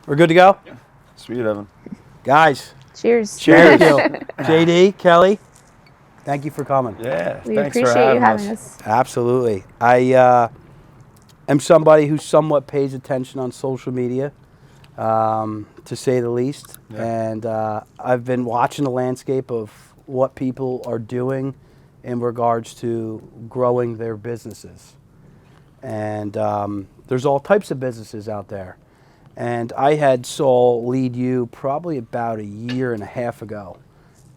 We're good to go? Yeah. Sweet, Evan. Guys. Cheers. Cheers. JD, Kelly, thank you for coming. Yeah, We thanks appreciate for you having us. us. Absolutely. I am somebody who somewhat pays attention on social media, to say the least. Yeah. And I've been watching the landscape of what people are doing in regards to growing their businesses. And there's all types of businesses out there. And I had Saul lead you probably about 1.5 years ago.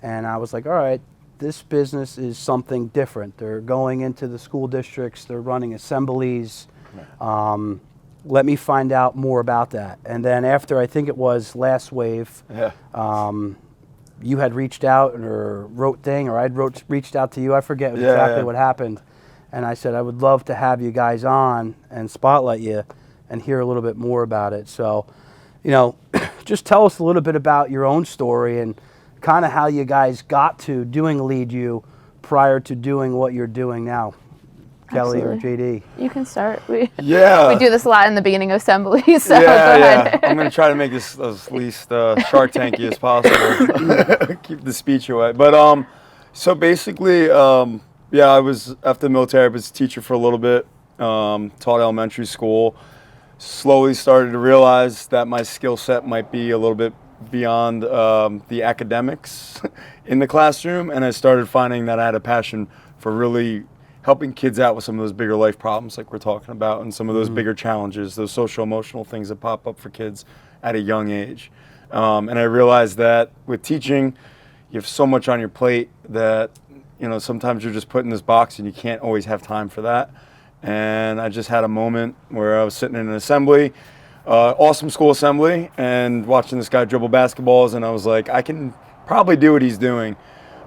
And I was like, all right, this business is something different. They're going into the school districts, they're running assemblies. Let me find out more about that. And then after, I think it was last wave, you had reached out or wrote thing, or I'd reached out to you. I forget exactly what happened. And I said, I would love to have you guys on and spotlight you and hear a little bit more about it. So, you know, just tell us a little bit about your own story and kind of how you guys got to doing Lead You prior to doing what you're doing now. Kelly or JD? You can start. We Yeah. do this a lot in the beginning of assemblies, so yeah, go ahead. Yeah. I'm going to try to make this as least Shark Tanky as possible. Keep the speech away. But so basically, yeah, I was, after the military, I was a teacher for a little bit, taught elementary school. Slowly started to realize that my skill set might be a little bit beyond the academics in the classroom, and I started finding that I had a passion for really helping kids out with some of those bigger life problems like we're talking about, and some of those bigger challenges, those social emotional things that pop up for kids at a young age. And I realized that with teaching, you have so much on your plate that, you know, sometimes you're just put in this box and you can't always have time for that. And I just had a moment where I was sitting in an assembly, awesome school assembly, and watching this guy dribble basketballs, and I was like, I can probably do what he's doing,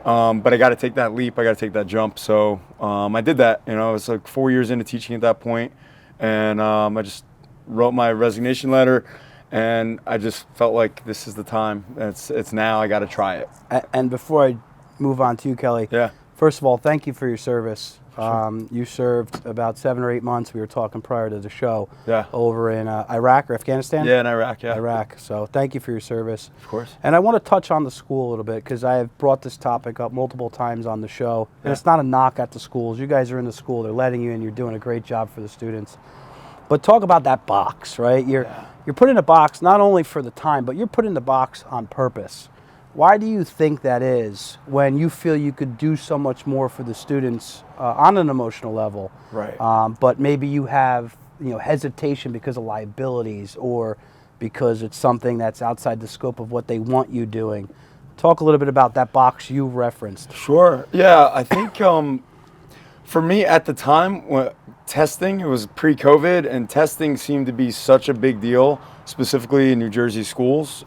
but I got to take that leap, I got to take that jump. So I did that. You know, I was like 4 years into teaching at that point, and I just wrote my resignation letter, and I just felt like this is the time. It's now. I got to try it. And before I move on to you, Kelly, first of all, thank you for your service. Sure. You served about 7 or 8 months. We were talking prior to the show. Over in Iraq or Afghanistan? Yeah, in Iraq, Iraq. So thank you for your service. Of course. And I want to touch on the school a little bit because I have brought this topic up multiple times on the show. And it's not a knock at the schools. You guys are in the school. They're letting you in. You're doing a great job for the students. But talk about that box, right? You're put in a box not only for the time, but you're put in the box on purpose. Why do you think that is when you feel you could do so much more for the students on an emotional level? Right. But maybe you have, you know, hesitation because of liabilities or because it's something that's outside the scope of what they want you doing. Talk a little bit about that box you referenced. Sure. Yeah, I think for me at the time, testing, it was pre-COVID, and testing seemed to be such a big deal, specifically in New Jersey schools.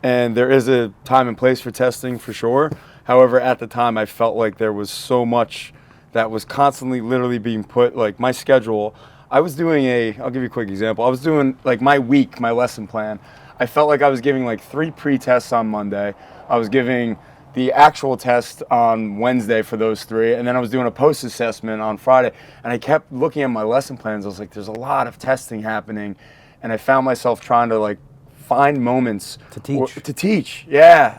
And there is a time and place for testing for sure. However, at the time, I felt like there was so much that was constantly literally being put, like my schedule. I was doing I'll give you a quick example. I was doing like my lesson plan. I felt like I was giving like 3 pre-tests on Monday. I was giving the actual test on Wednesday for those 3. And then I was doing a post-assessment on Friday. And I kept looking at my lesson plans. I was like, there's a lot of testing happening. And I found myself trying to like find moments to teach.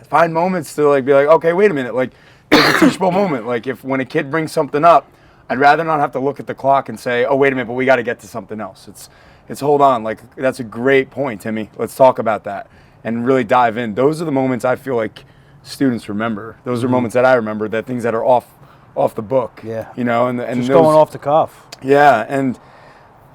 Find moments to like be like, okay, wait a minute, like there's a teachable moment. Like when a kid brings something up, I'd rather not have to look at the clock and say, oh, wait a minute, but we got to get to something else. It's hold on, like that's a great point, Timmy. Let's talk about that and really dive in. Those are the moments I feel like students remember. Those are moments that I remember, that things that are off the book. Yeah. You know, and just going off the cuff. Yeah, and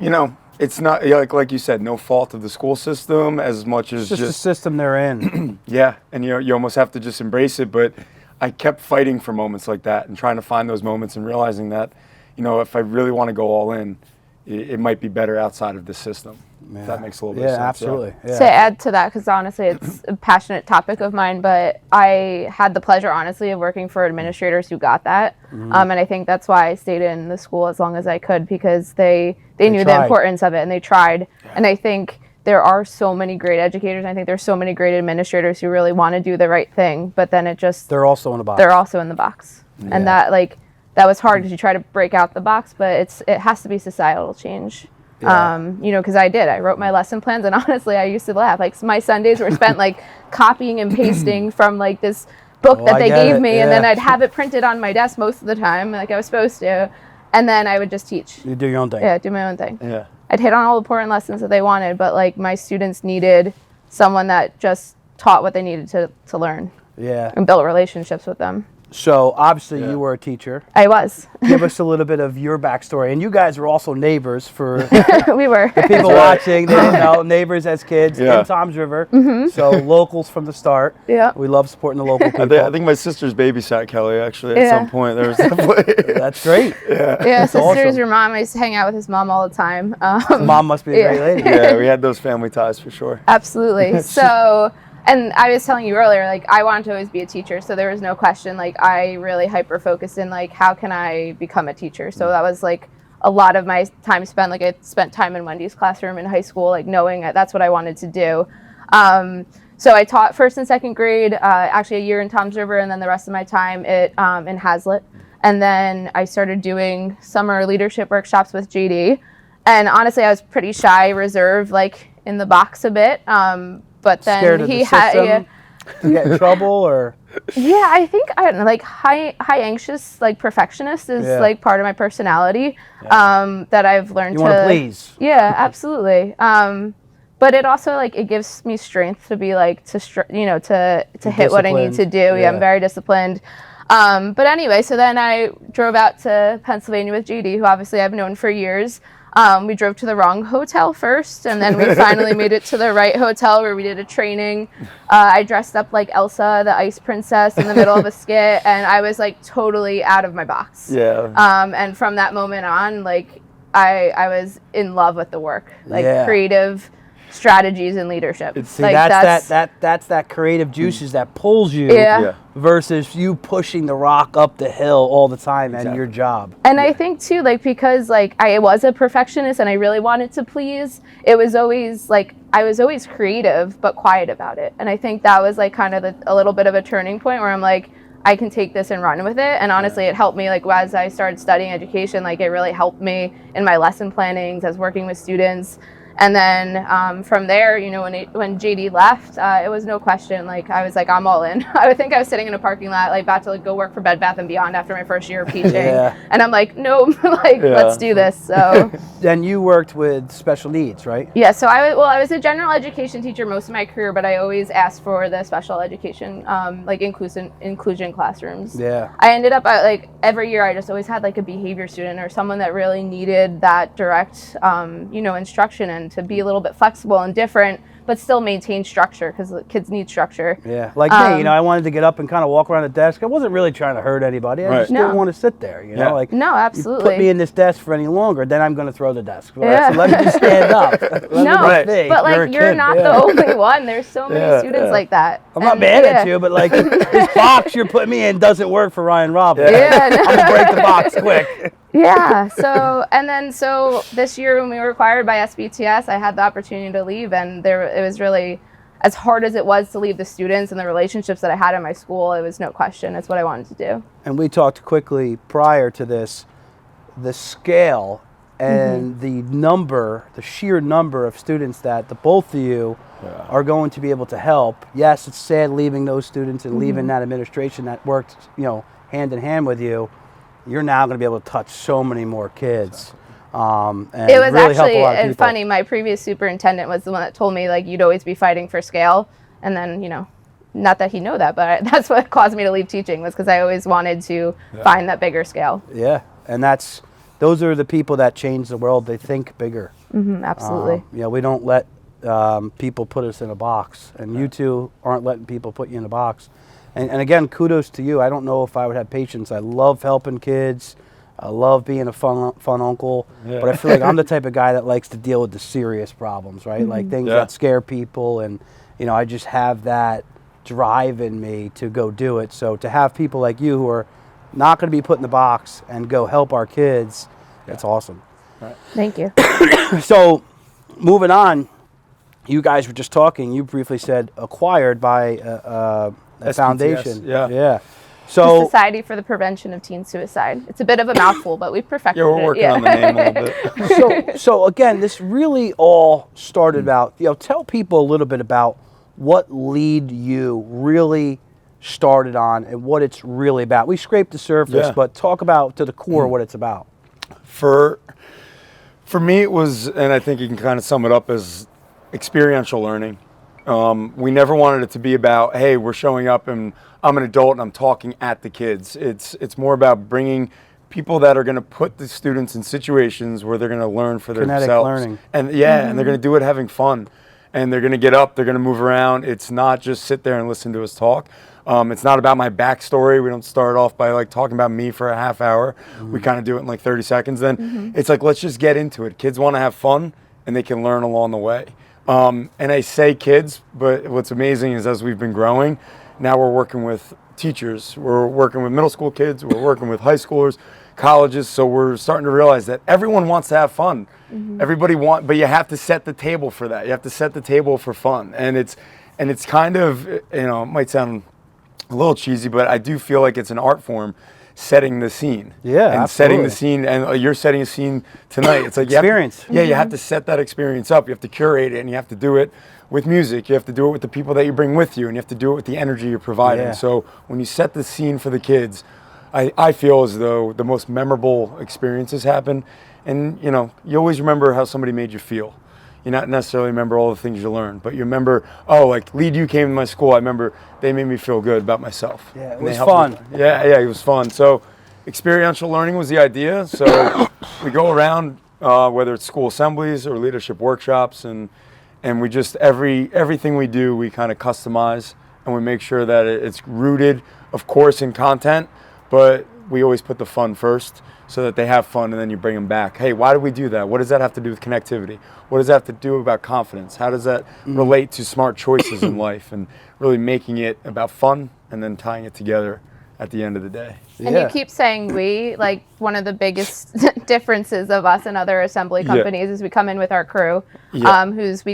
you know, it's not, like you said, no fault of the school system as much as just the system they're in. Yeah, and you almost have to just embrace it. But I kept fighting for moments like that and trying to find those moments and realizing that, you know, if I really want to go all in, it might be better outside of the system. Yeah. If that makes a little bit of sense. Absolutely. Yeah. To add to that, because honestly, it's a passionate topic of mine, but I had the pleasure, honestly, of working for administrators who got that. And I think that's why I stayed in the school as long as I could, because they knew the importance of it and they tried. Yeah. And I think there are so many great educators. And I think there's so many great administrators who really want to do the right thing, but then they're also in the box. They're also in the box. Yeah. And that was hard because you try to break out the box, but it has to be societal change. Yeah. You know, because I wrote my lesson plans, and honestly, I used to laugh. Like, my Sundays were spent like copying and pasting from like this book that they gave me, and then I'd have it printed on my desk most of the time, like I was supposed to, and then I would just teach. You do your own thing. Yeah, do my own thing. Yeah. I'd hit on all the important lessons that they wanted, but like my students needed someone that just taught what they needed to learn. Yeah. And built relationships with them. So obviously you were a teacher. I was. Give us a little bit of your backstory. And you guys were also neighbors for We were. people watching. They didn't know, neighbors as kids in Toms River. So locals from the start. Yeah. We love supporting the local people. I think my sisters babysat Kelly actually at some point. There was definitely That's great. Yeah, sisters, awesome. your mom. I used to hang out with his mom all the time. Mom must be a great lady. yeah, we had those family ties for sure. Absolutely. So, and I was telling you earlier, like, I wanted to always be a teacher, so there was no question. Like, I really hyper focused in like, how can I become a teacher? So that was like a lot of my time spent. Like, I spent time in Wendy's classroom in high school, like knowing that that's what I wanted to do. So I taught first and second grade, actually a year in Toms River, and then the rest of my time in Hazlitt. And then I started doing summer leadership workshops with JD. And honestly, I was pretty shy, reserved, like in the box a bit. But then Scared of the system to get in trouble, or yeah, I think I don't know, like high anxious, like perfectionist is like part of my personality that I've learned you want to please. Yeah, absolutely. But it also like it gives me strength to be like to hit what I need to do. Yeah, I'm very disciplined. But anyway, so then I drove out to Pennsylvania with JD, who obviously I've known for years. We drove to the wrong hotel first, and then we finally made it to the right hotel where we did a training. I dressed up like Elsa, the ice princess, in the middle of a skit, and I was like totally out of my box. Yeah. And from that moment on, like I was in love with the work, like creative strategies and leadership. See, like that's that creative juices that pulls you versus you pushing the rock up the hill all the time and your job. And I think too, like, because like I was a perfectionist and I really wanted to please, it was always like I was always creative but quiet about it. And I think that was like kind of a little bit of a turning point where I'm like, I can take this and run with it. And honestly, it helped me, like, as I started studying education, like it really helped me in my lesson plannings as working with students. And then from there, you know, when JD left, it was no question. Like, I was like, I'm all in. I would think I was sitting in a parking lot, like, about to like go work for Bed Bath & Beyond after my first year of teaching. And I'm like, no, like, let's do this. So then you worked with special needs, right? Yeah. So I was a general education teacher most of my career, but I always asked for the special education, like inclusion classrooms. Yeah. I ended up like every year I just always had like a behavior student or someone that really needed that direct, instruction and to be a little bit flexible and different, but still maintain structure because kids need structure. Yeah, like me, I wanted to get up and kind of walk around the desk. I wasn't really trying to hurt anybody. I just didn't want to sit there, like. No, absolutely. You put me in this desk for any longer, then I'm going to throw the desk. Right? So let me just stand up. But like you're not the only one. There's so many students like that. I'm not mad at you, but like this box you're putting me in doesn't work for Ryan Robbins. Yeah. I'm going to break the box quick. Yeah. So this year when we were acquired by SBTS, I had the opportunity to leave, and it was really, as hard as it was to leave the students and the relationships that I had in my school, it was no question. It's what I wanted to do. And we talked quickly prior to this, the scale and the sheer number of students that the both of you are going to be able to help. Yes, it's sad leaving those students and leaving that administration that worked, hand in hand with you. You're now going to be able to touch so many more kids. And it was really help a lot of actually people. funny. My previous superintendent was the one that told me, like, you'd always be fighting for scale. And then, not that he knew that, but that's what caused me to leave teaching, was because I always wanted to find that bigger scale. Yeah, and those are the people that change the world. They think bigger. Absolutely. We don't let people put us in a box, and you two aren't letting people put you in a box. And again, kudos to you. I don't know if I would have patience. I love helping kids. I love being a fun uncle. But I feel like I'm the type of guy that likes to deal with the serious problems, right? Like things that scare people. And, I just have that drive in me to go do it. So to have people like you who are not going to be put in the box and go help our kids, it's awesome. Right. Thank you. So moving on, you guys were just talking. You briefly said acquired by a foundation. Yeah. So The Society for the Prevention of Teen Suicide. It's a bit of a mouthful, but we've perfected it. Yeah, we're working on the name a little bit. so again, this really all started about, tell people a little bit about what Lead You really started on and what it's really about. We scraped the surface, Yeah. but talk about to the core what it's about. For me, it was, and I think you can kind of sum it up as experiential learning. We never wanted it to be about, hey, we're showing up and I'm an adult and I'm talking at the kids. It's more about bringing people that are going to put the students in situations where they're going to learn for Kinetic themselves. learning. And and they're going to do it having fun. And they're going to get up, they're going to move around. It's not just sit there and listen to us talk. It's not about my backstory. We don't start off by like talking about me for a half hour. We kind of do it in like 30 seconds. Then it's like, let's just get into it. Kids want to have fun and they can learn along the way. And I say kids, but what's amazing is as we've been growing, now we're working with teachers. We're working with middle school kids. We're working with high schoolers, colleges. So we're starting to realize that everyone wants to have fun. Everybody but you have to set the table for that. You have to set the table for fun. And it's kind of, it might sound a little cheesy, but I do feel like it's an art form, setting the scene. Yeah, and absolutely. setting the scene, and you're setting a scene tonight. It's like Experience. You have to set that experience up. You have to curate it, and you have to do it with music. You have to do it with the people that you bring with you, and you have to do it with the energy you're providing. Yeah. So when you set the scene for the kids, I feel as though the most memorable experiences happen. And you always remember how somebody made you feel. You not necessarily remember all the things you learned, but you remember, like Lead You came to my school. I remember they made me feel good about myself. Yeah, it And they was helped fun. me. Yeah, it was fun. So experiential learning was the idea. So we go around, whether it's school assemblies or leadership workshops, and we just, everything we do, we kind of customize, and we make sure that it's rooted, of course, in content, but we always put the fun first, so that they have fun, and then you bring them back. Hey, why do we do that? What does that have to do with connectivity? What does that have to do about confidence? How does that relate to smart choices in life? And really making it about fun and then tying it together at the end of the day. And you keep saying we, like one of the biggest differences of us and other assembly companies is we come in with our crew, we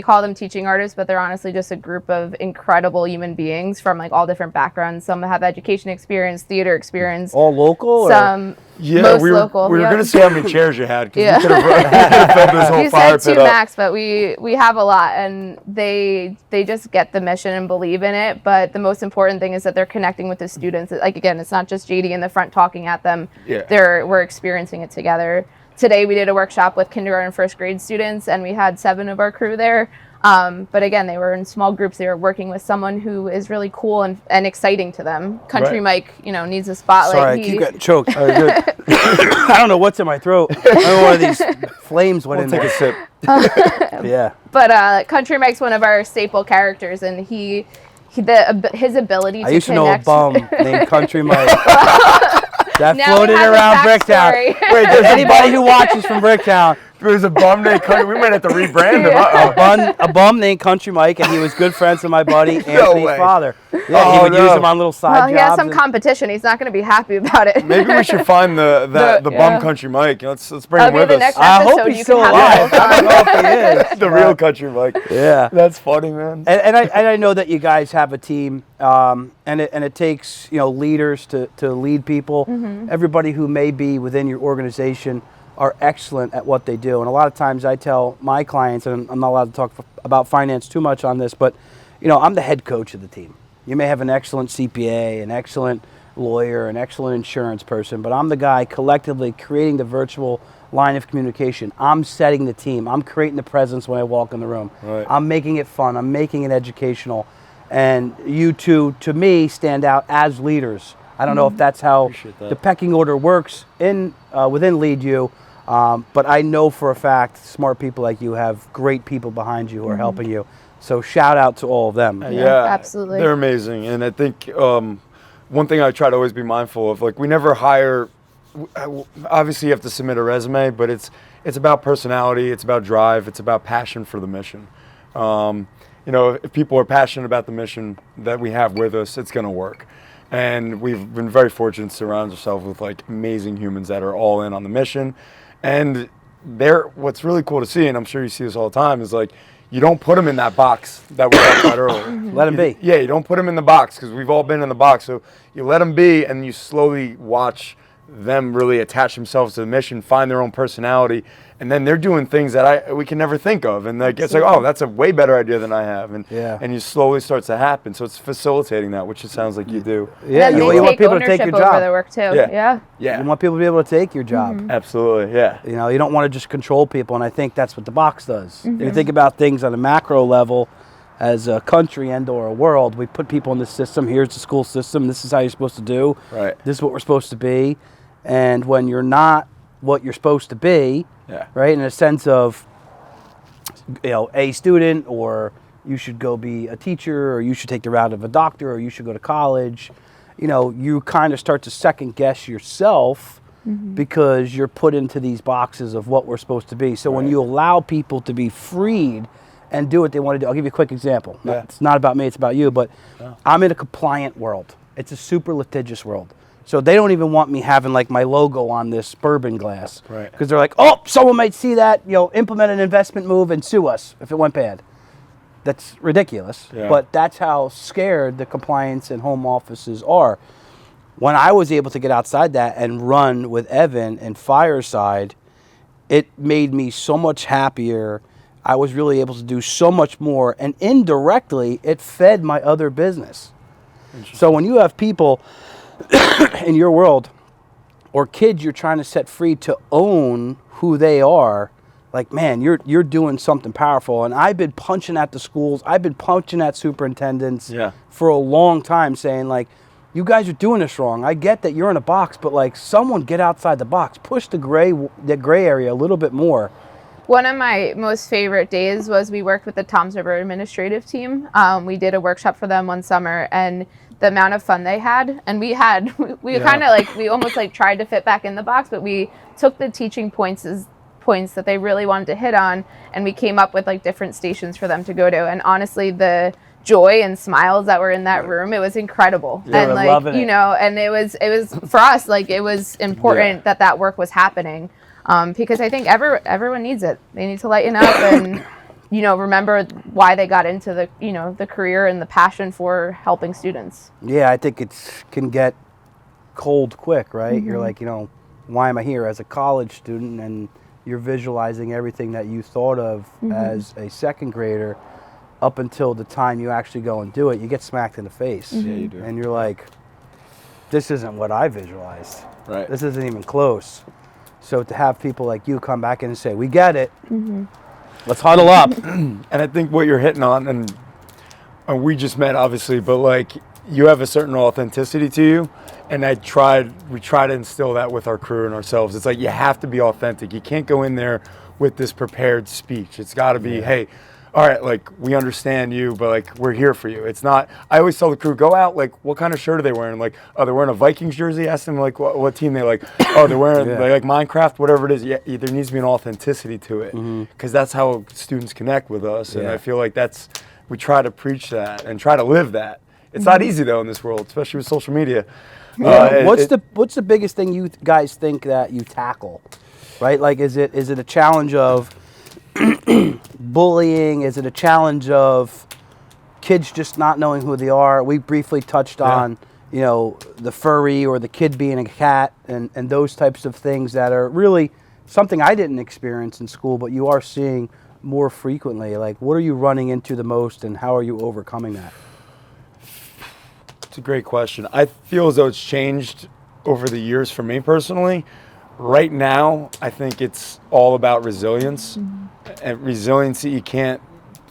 call them teaching artists, but they're honestly just a group of incredible human beings from like all different backgrounds. Some have education experience, theater experience. All local? Some most local. We were going to see how many chairs you had, because we could have filled this whole You fire said pit two up. max, but we have a lot, and they just get the mission and believe in it. But the most important thing is that they're connecting with the students. Like again, it's not just JD in the front talking at them. We're experiencing it together. Today we did a workshop with kindergarten and first grade students, and we had 7 of our crew there. But again, they were in small groups. They were working with someone who is really cool and exciting to them. Country Mike, needs a spotlight. Sorry, I keep getting choked. I don't know what's in my throat. I don't know, one of these flames went in Take there. a sip. Yeah. But Country Mike's one of our staple characters, and his ability to I used to know a connect. bum named Country Mike. That Now we floated have a around Bricktown. backstory. Wait, there's anybody who watches from Bricktown. There's a bum named Country. We might have to rebrand him. A bum named Country Mike, and he was good friends with my buddy Anthony's way. father. Yeah, he would use him on little side Well, jobs. he has some competition. He's not going to be happy about it. Maybe we should find the bum Country Mike. Let's bring him Maybe with the us. next I hope episode he's you still can alive. have I don't know if he is. The real Country Mike. Yeah. That's funny, man. And I know that you guys have a team, and it takes leaders to lead people. Everybody who may be within your organization are excellent at what they do. And a lot of times I tell my clients, and I'm not allowed to talk about finance too much on this, but I'm the head coach of the team. You may have an excellent CPA, an excellent lawyer, an excellent insurance person, but I'm the guy collectively creating the virtual line of communication. I'm setting the team. I'm creating the presence when I walk in the room. Right. I'm making it fun. I'm making it educational. And you two, to me, stand out as leaders. I don't know if that's how Appreciate that. the pecking order works within Lead You, but I know for a fact smart people like you have great people behind you who are helping you. So shout out to all of them. Yeah, absolutely. They're amazing. And I think one thing I try to always be mindful of, like we never hire, obviously you have to submit a resume, but it's about personality, it's about drive, it's about passion for the mission. If people are passionate about the mission that we have with us, it's going to work. And we've been very fortunate to surround ourselves with like amazing humans that are all in on the mission. And what's really cool to see, and I'm sure you see this all the time, is like you don't put them in that box that we talked about earlier. Let them be. Yeah, you don't put them in the box, because we've all been in the box. So you let them be, and you slowly watch them really attach themselves to the mission, find their own personality, and then they're doing things that we can never think of. And like, it's like, oh, that's a way better idea than I have. And and you slowly starts to happen. So it's facilitating that, which it sounds like you do. Yeah, and you want people to take your over job. their work too. Yeah. You want people to be able to take your job. Absolutely, yeah. You know, you don't want to just control people, and I think that's what the box does. If you think about things on a macro level, as a country and or a world, we put people in the system. Here's the school system. This is how you're supposed to do. Right. This is what we're supposed to be. And when you're not what you're supposed to be, right, in a sense of, you know, a student, or you should go be a teacher, or you should take the route of a doctor, or you should go to college, you know, you kind of start to second guess yourself because you're put into these boxes of what we're supposed to be. So when you allow people to be freed and do what they want to do, I'll give you a quick example. It's not about me, it's about you, but I'm in a compliant world. It's a super litigious world. So they don't even want me having like my logo on this bourbon glass. Right. Because they're like, oh, someone might see that, you know, implement an investment move and sue us if it went bad. That's ridiculous. Yeah. But that's how scared the compliance and home offices are. When I was able to get outside that and run with Evan and Fireside, it made me so much happier. I was really able to do so much more. And indirectly, it fed my other business. So when you have people in your world, or kids you're trying to set free to own who they are, like, man, you're doing something powerful. And I've been punching at the schools, I've been punching at superintendents for a long time, saying like, you guys are doing this wrong. I get that you're in a box, but like, someone get outside the box, push the gray area a little bit more. One of my most favorite days was we worked with the Toms River administrative team. We did a workshop for them one summer, and the amount of fun they had, and we kind of like, we almost like tried to fit back in the box, but we took the teaching points that they really wanted to hit on, and we came up with like different stations for them to go to. And honestly, the joy and smiles that were in that room, it was incredible. And like, you know, and it was for us, like, it was important that work was happening, because I think everyone needs it. They need to lighten up and you know, remember why they got into the, you know, the career and the passion for helping students. Yeah, I think it can get cold quick, right? You're like, you know, why am I here as a college student? And you're visualizing everything that you thought of as a second grader up until the time you actually go and do it. You get smacked in the face. Yeah, you do. And you're like, this isn't what I visualized. Right. This isn't even close. So to have people like you come back in and say, we get it. Let's huddle up. And I think what you're hitting on, and we just met obviously, but like, you have a certain authenticity to you, and we try to instill that with our crew and ourselves. It's like, you have to be authentic. You can't go in there with this prepared speech. It's got to be, hey, all right, like, we understand you, but like, we're here for you. It's not, I always tell the crew, go out, like, what kind of shirt are they wearing? Like, oh, they're wearing a Vikings jersey? Ask them, like, what team they like. Oh, they're wearing, they like Minecraft, whatever it is. Yeah, there needs to be an authenticity to it, because that's how students connect with us. And I feel like we try to preach that and try to live that. It's not easy, though, in this world, especially with social media. What's the biggest thing you guys think that you tackle, right? Like, is it a challenge of bullying? Is it a challenge of kids just not knowing who they are? We briefly touched on, you know, the furry or the kid being a cat and those types of things that are really something I didn't experience in school, but you are seeing more frequently. Like, what are you running into the most, and how are you overcoming that? It's a great question. I feel as though it's changed over the years for me personally. Right now, I think it's all about resilience. And resiliency, you can't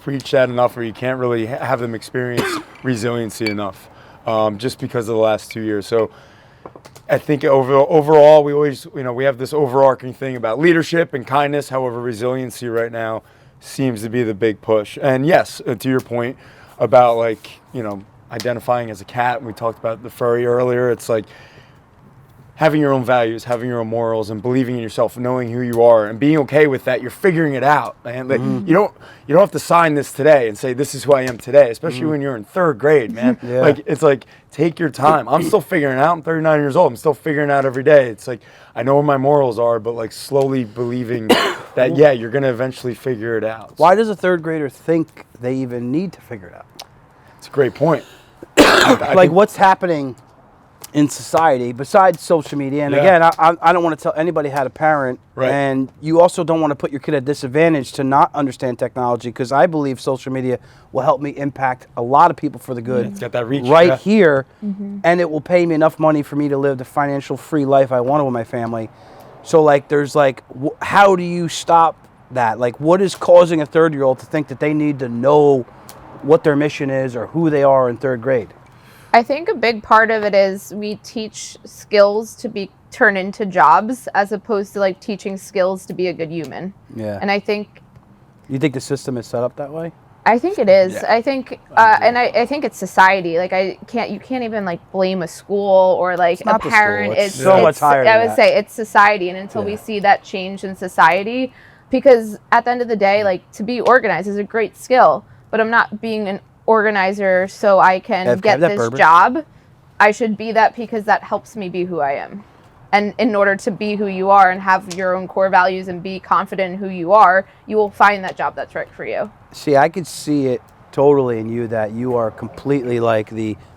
preach that enough, or you can't really have them experience resiliency enough, just because of the last 2 years. So I think overall, we always, you know, we have this overarching thing about leadership and kindness. However, resiliency right now seems to be the big push. And yes, to your point about, like, you know, identifying as a cat, we talked about the furry earlier. It's like having your own values, having your own morals, and believing in yourself, knowing who you are, and being okay with that. You're figuring it out, man. Like, you don't have to sign this today and say, this is who I am today, especially when you're in third grade, man. Like, it's like, take your time. I'm still figuring it out. I'm 39 years old. I'm still figuring it out every day. It's like, I know where my morals are, but like, slowly believing that that, yeah, you're going to eventually figure it out. Why does a third grader think they even need to figure it out? It's a great point. Like, what's happening in society besides social media? And again, I don't want to tell anybody how to parent. Right. And you also don't want to put your kid at disadvantage to not understand technology, because I believe social media will help me impact a lot of people for the good. It's got that reach. Right here. And it will pay me enough money for me to live the financial free life I want with my family. So, like, there's like, how do you stop that? Like, what is causing a 3rd-year-old to think that they need to know what their mission is or who they are in 3rd grade? I think a big part of it is we teach skills to be turned into jobs, as opposed to like teaching skills to be a good human. Yeah. And I think You think the system is set up that way? I think it is. Yeah. I think, and I think it's society. Like, you can't even like blame a school or like a parent. It's so much higher than I would that. say it's society, and until we see that change in society, because at the end of the day, like, to be organized is a great skill, but I'm not being an organizer so I can get this job. I should be that because that helps me be who I am. And in order to be who you are and have your own core values and be confident in who you are, you will find that job that's right for you. See, I could see it totally in you that you are completely like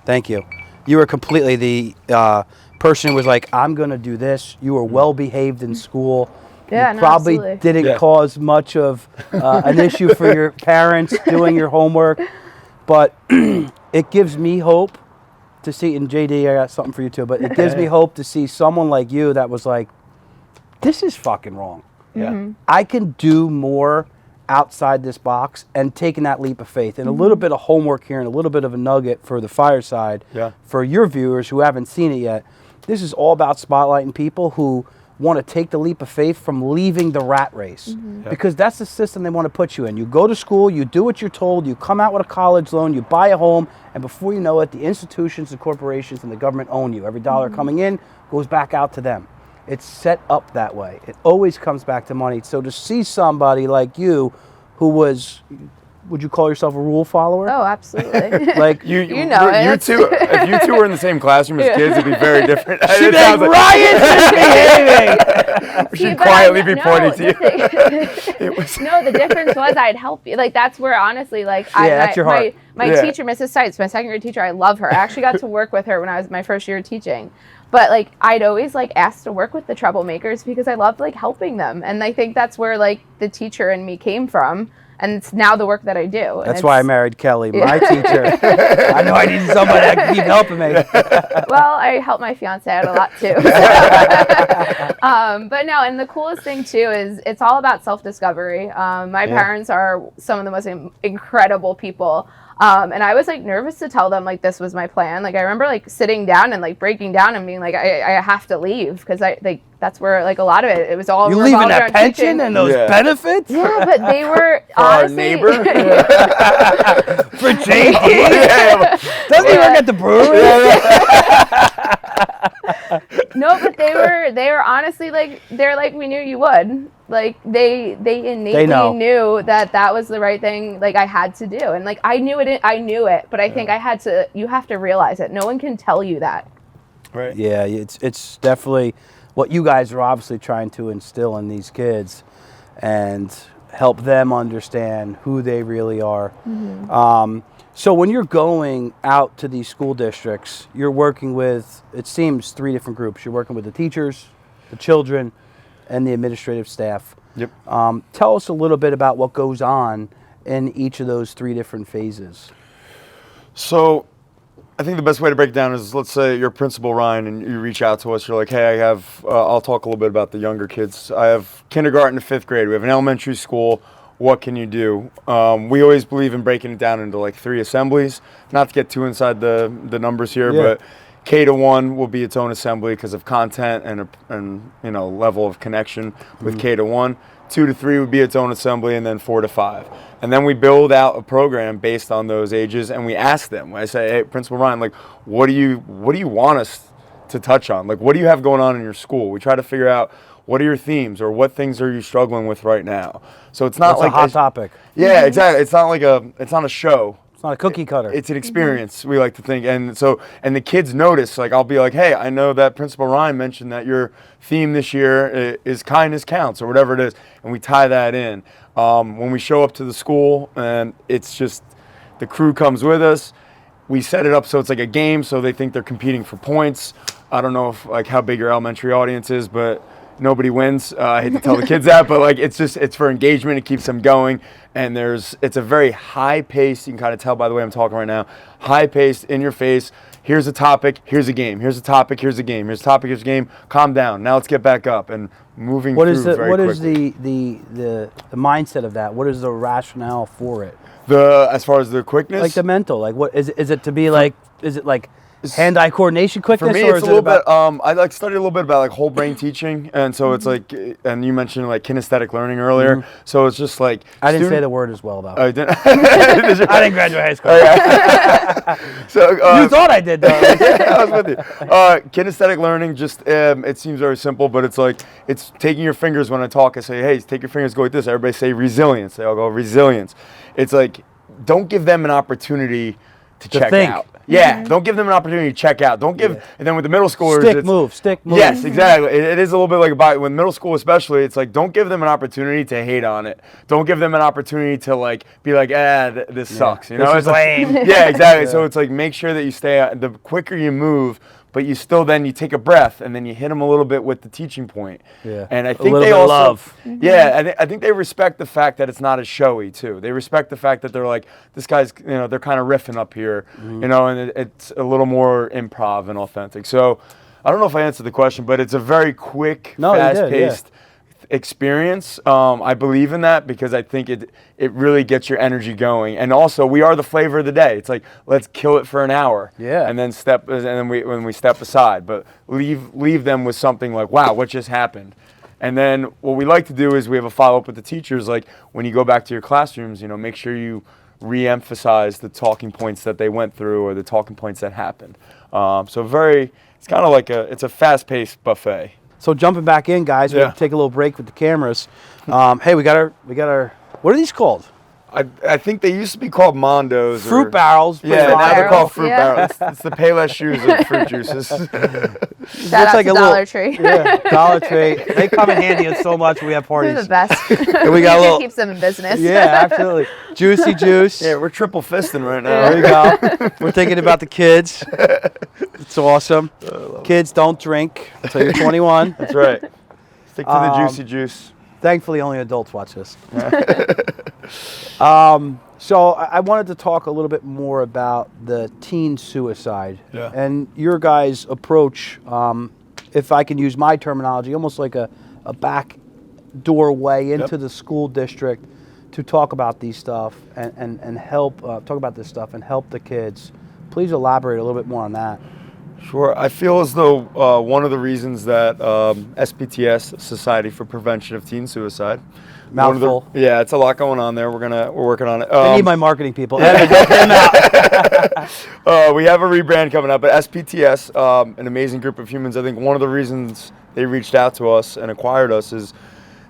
thank you. You were completely the person who was like, I'm going to do this. You were well behaved in school. Yeah, you probably absolutely. didn't cause much of an issue for your parents doing your homework. But it gives me hope to see, and JD, I got something for you too, but it gives me hope to see someone like you that was like, this is fucking wrong. Yeah. I can do more outside this box, and taking that leap of faith. And a little bit of homework here and a little bit of a nugget for the Fireside, for your viewers who haven't seen it yet. This is all about spotlighting people who want to take the leap of faith from leaving the rat race, because that's the system they want to put you in. You go to school, you do what you're told, you come out with a college loan, you buy a home, and before you know it, the institutions, the corporations, and the government own you. Every dollar coming in goes back out to them. It's set up that way. It always comes back to money. So to see somebody like you, who was, would you call yourself a rule follower? Oh, absolutely. Like You know it. you two, if you two were in the same classroom as kids, it'd be very different. she'd It be sounds like, like- Ryan is behaving. We should quietly be pointing to you. It was no, the difference was I'd help you. Like, that's where, honestly, like, that's your heart. my teacher, Mrs. Seitz, my 2nd grade teacher, I love her. I actually got to work with her when I was my 1st year teaching. But like, I'd always like asked to work with the troublemakers because I loved like helping them. And I think that's where like the teacher in me came from. And it's now the work that I do. And That's why I married Kelly, my teacher. I know I needed somebody that could keep helping me. Well, I help my fiance out a lot too. But no, and the coolest thing too is it's all about self-discovery. My parents are some of the most incredible people. And I was like nervous to tell them like this was my plan. Like, I remember like sitting down and like breaking down and being like, I have to leave, because that's where like a lot of it was all. You leaving that pension and those benefits? Yeah, but they were For honestly, our neighbor? For JD? Doesn't he work at the brewery? No, but they were honestly like, they're like, we knew you would. Like, they innately knew that was the right thing, like, I had to do. And like, I knew it, but I think you have to realize it. No one can tell you that. Right. Yeah, it's definitely what you guys are obviously trying to instill in these kids and help them understand who they really are. So when you're going out to these school districts, you're working with, it seems, 3 different groups. You're working with the teachers, the children, and the administrative staff. Yep. Tell us a little bit about what goes on in each of those 3 different phases. So I think the best way to break it down is, let's say you're Principal Ryan and you reach out to us. You're like, hey, I have, I'll talk a little bit about the younger kids. I have kindergarten to 5th grade. We have an elementary school. What can you do? We always believe in breaking it down into like 3 assemblies. Not to get too inside the numbers here, but K to 1 will be its own assembly because of content and level of connection with K to 1. 2 to 3 would be its own assembly, and then 4 to 5. And then we build out a program based on those ages, and we ask them. I say, hey, Principal Ryan, like, what do you want us to touch on? Like, what do you have going on in your school? We try to figure out, what are your themes, or what things are you struggling with right now? So it's not like a hot topic. Yeah, exactly. It's not like it's not a show. It's not a cookie cutter. It's an experience, we like to think. And the kids notice, like I'll be like, hey, I know that Principal Ryan mentioned that your theme this year is kindness counts or whatever it is. And we tie that in. When we show up to the school and it's just, the crew comes with us, we set it up so it's like a game, so they think they're competing for points. I don't know if like how big your elementary audience is, but nobody wins. I hate to tell the kids that, but like it's for engagement. It keeps them going. And it's a very high pace. You can kind of tell by the way I'm talking right now. High paced, in your face. Here's a topic. Here's a game. Here's a topic. Here's a game. Here's a topic. Here's a game. Calm down. Now let's get back up and moving through very quickly. What is the mindset of that? What is the rationale for it? As far as the quickness, like the mental, like what is it to be like? Is it like hand-eye coordination quickness? For me, or it's is a little about bit. I like studied a little bit about like whole brain teaching, and so it's like, and you mentioned like kinesthetic learning earlier. So it's just like I didn't say the word as well though. I didn't. I didn't graduate high school. So you thought I did though. I was with you. Kinesthetic learning, just it seems very simple, but it's like it's taking your fingers when I talk. I say, hey, take your fingers, go like this. Everybody say resilience. They all go resilience. It's like don't give them an opportunity to check think. out. Yeah, don't give them an opportunity to check out. Don't give, and then with the middle schoolers, stick move. Yes, exactly. It is a little bit like about with middle school, especially. It's like don't give them an opportunity to hate on it. Don't give them an opportunity to like be like, this sucks. You know, This is lame. Yeah, exactly. So it's like make sure that you stay. The quicker you move, but you still then you take a breath and then you hit them a little bit with the teaching point. Yeah. And I think they also love. Yeah, I think they respect the fact that it's not as showy too. They respect the fact that they're like this guy's, you know, they're kind of riffing up here, you know, and it's a little more improv and authentic. So I don't know if I answered the question, but it's a very quick, fast-paced experience. I believe in that because I think it really gets your energy going. And also, we are the flavor of the day. It's like let's kill it for an hour, and then when we step aside, but leave them with something like, wow, what just happened? And then what we like to do is we have a follow-up with the teachers. Like when you go back to your classrooms, you know, make sure you re-emphasize the talking points that they went through or the talking points that happened. It's kind of like it's a fast-paced buffet. So jumping back in, guys, we have to take a little break with the cameras. Hey, we got our. What are these called? I think they used to be called Mondos. Fruit barrels. Yeah, now they're called fruit barrels. barrels. It's the Payless shoes of fruit juices. Shout out to Dollar Tree. Yeah, Dollar Tree. They come in handy in so much when we have parties. They're the best. And we got a little. Keeps them in business. Yeah, absolutely. Juicy juice. Yeah, we're triple fisting right now. There you go. We're thinking about the kids. It's awesome. Kids, don't drink until you're 21. That's right. Stick to the juicy juice. Thankfully, only adults watch this. So I wanted to talk a little bit more about the teen suicide and your guys' approach, if I can use my terminology, almost like a back doorway into the school district to talk about these stuff and help talk about this stuff and help the kids. Please elaborate a little bit more on that. Sure. I feel as though one of the reasons that SPTS, Society for Prevention of Teen Suicide, Mouthful. It's a lot going on there. We're working on it. I need my marketing people. We have a rebrand coming up, but SPTS, an amazing group of humans. I think one of the reasons they reached out to us and acquired us is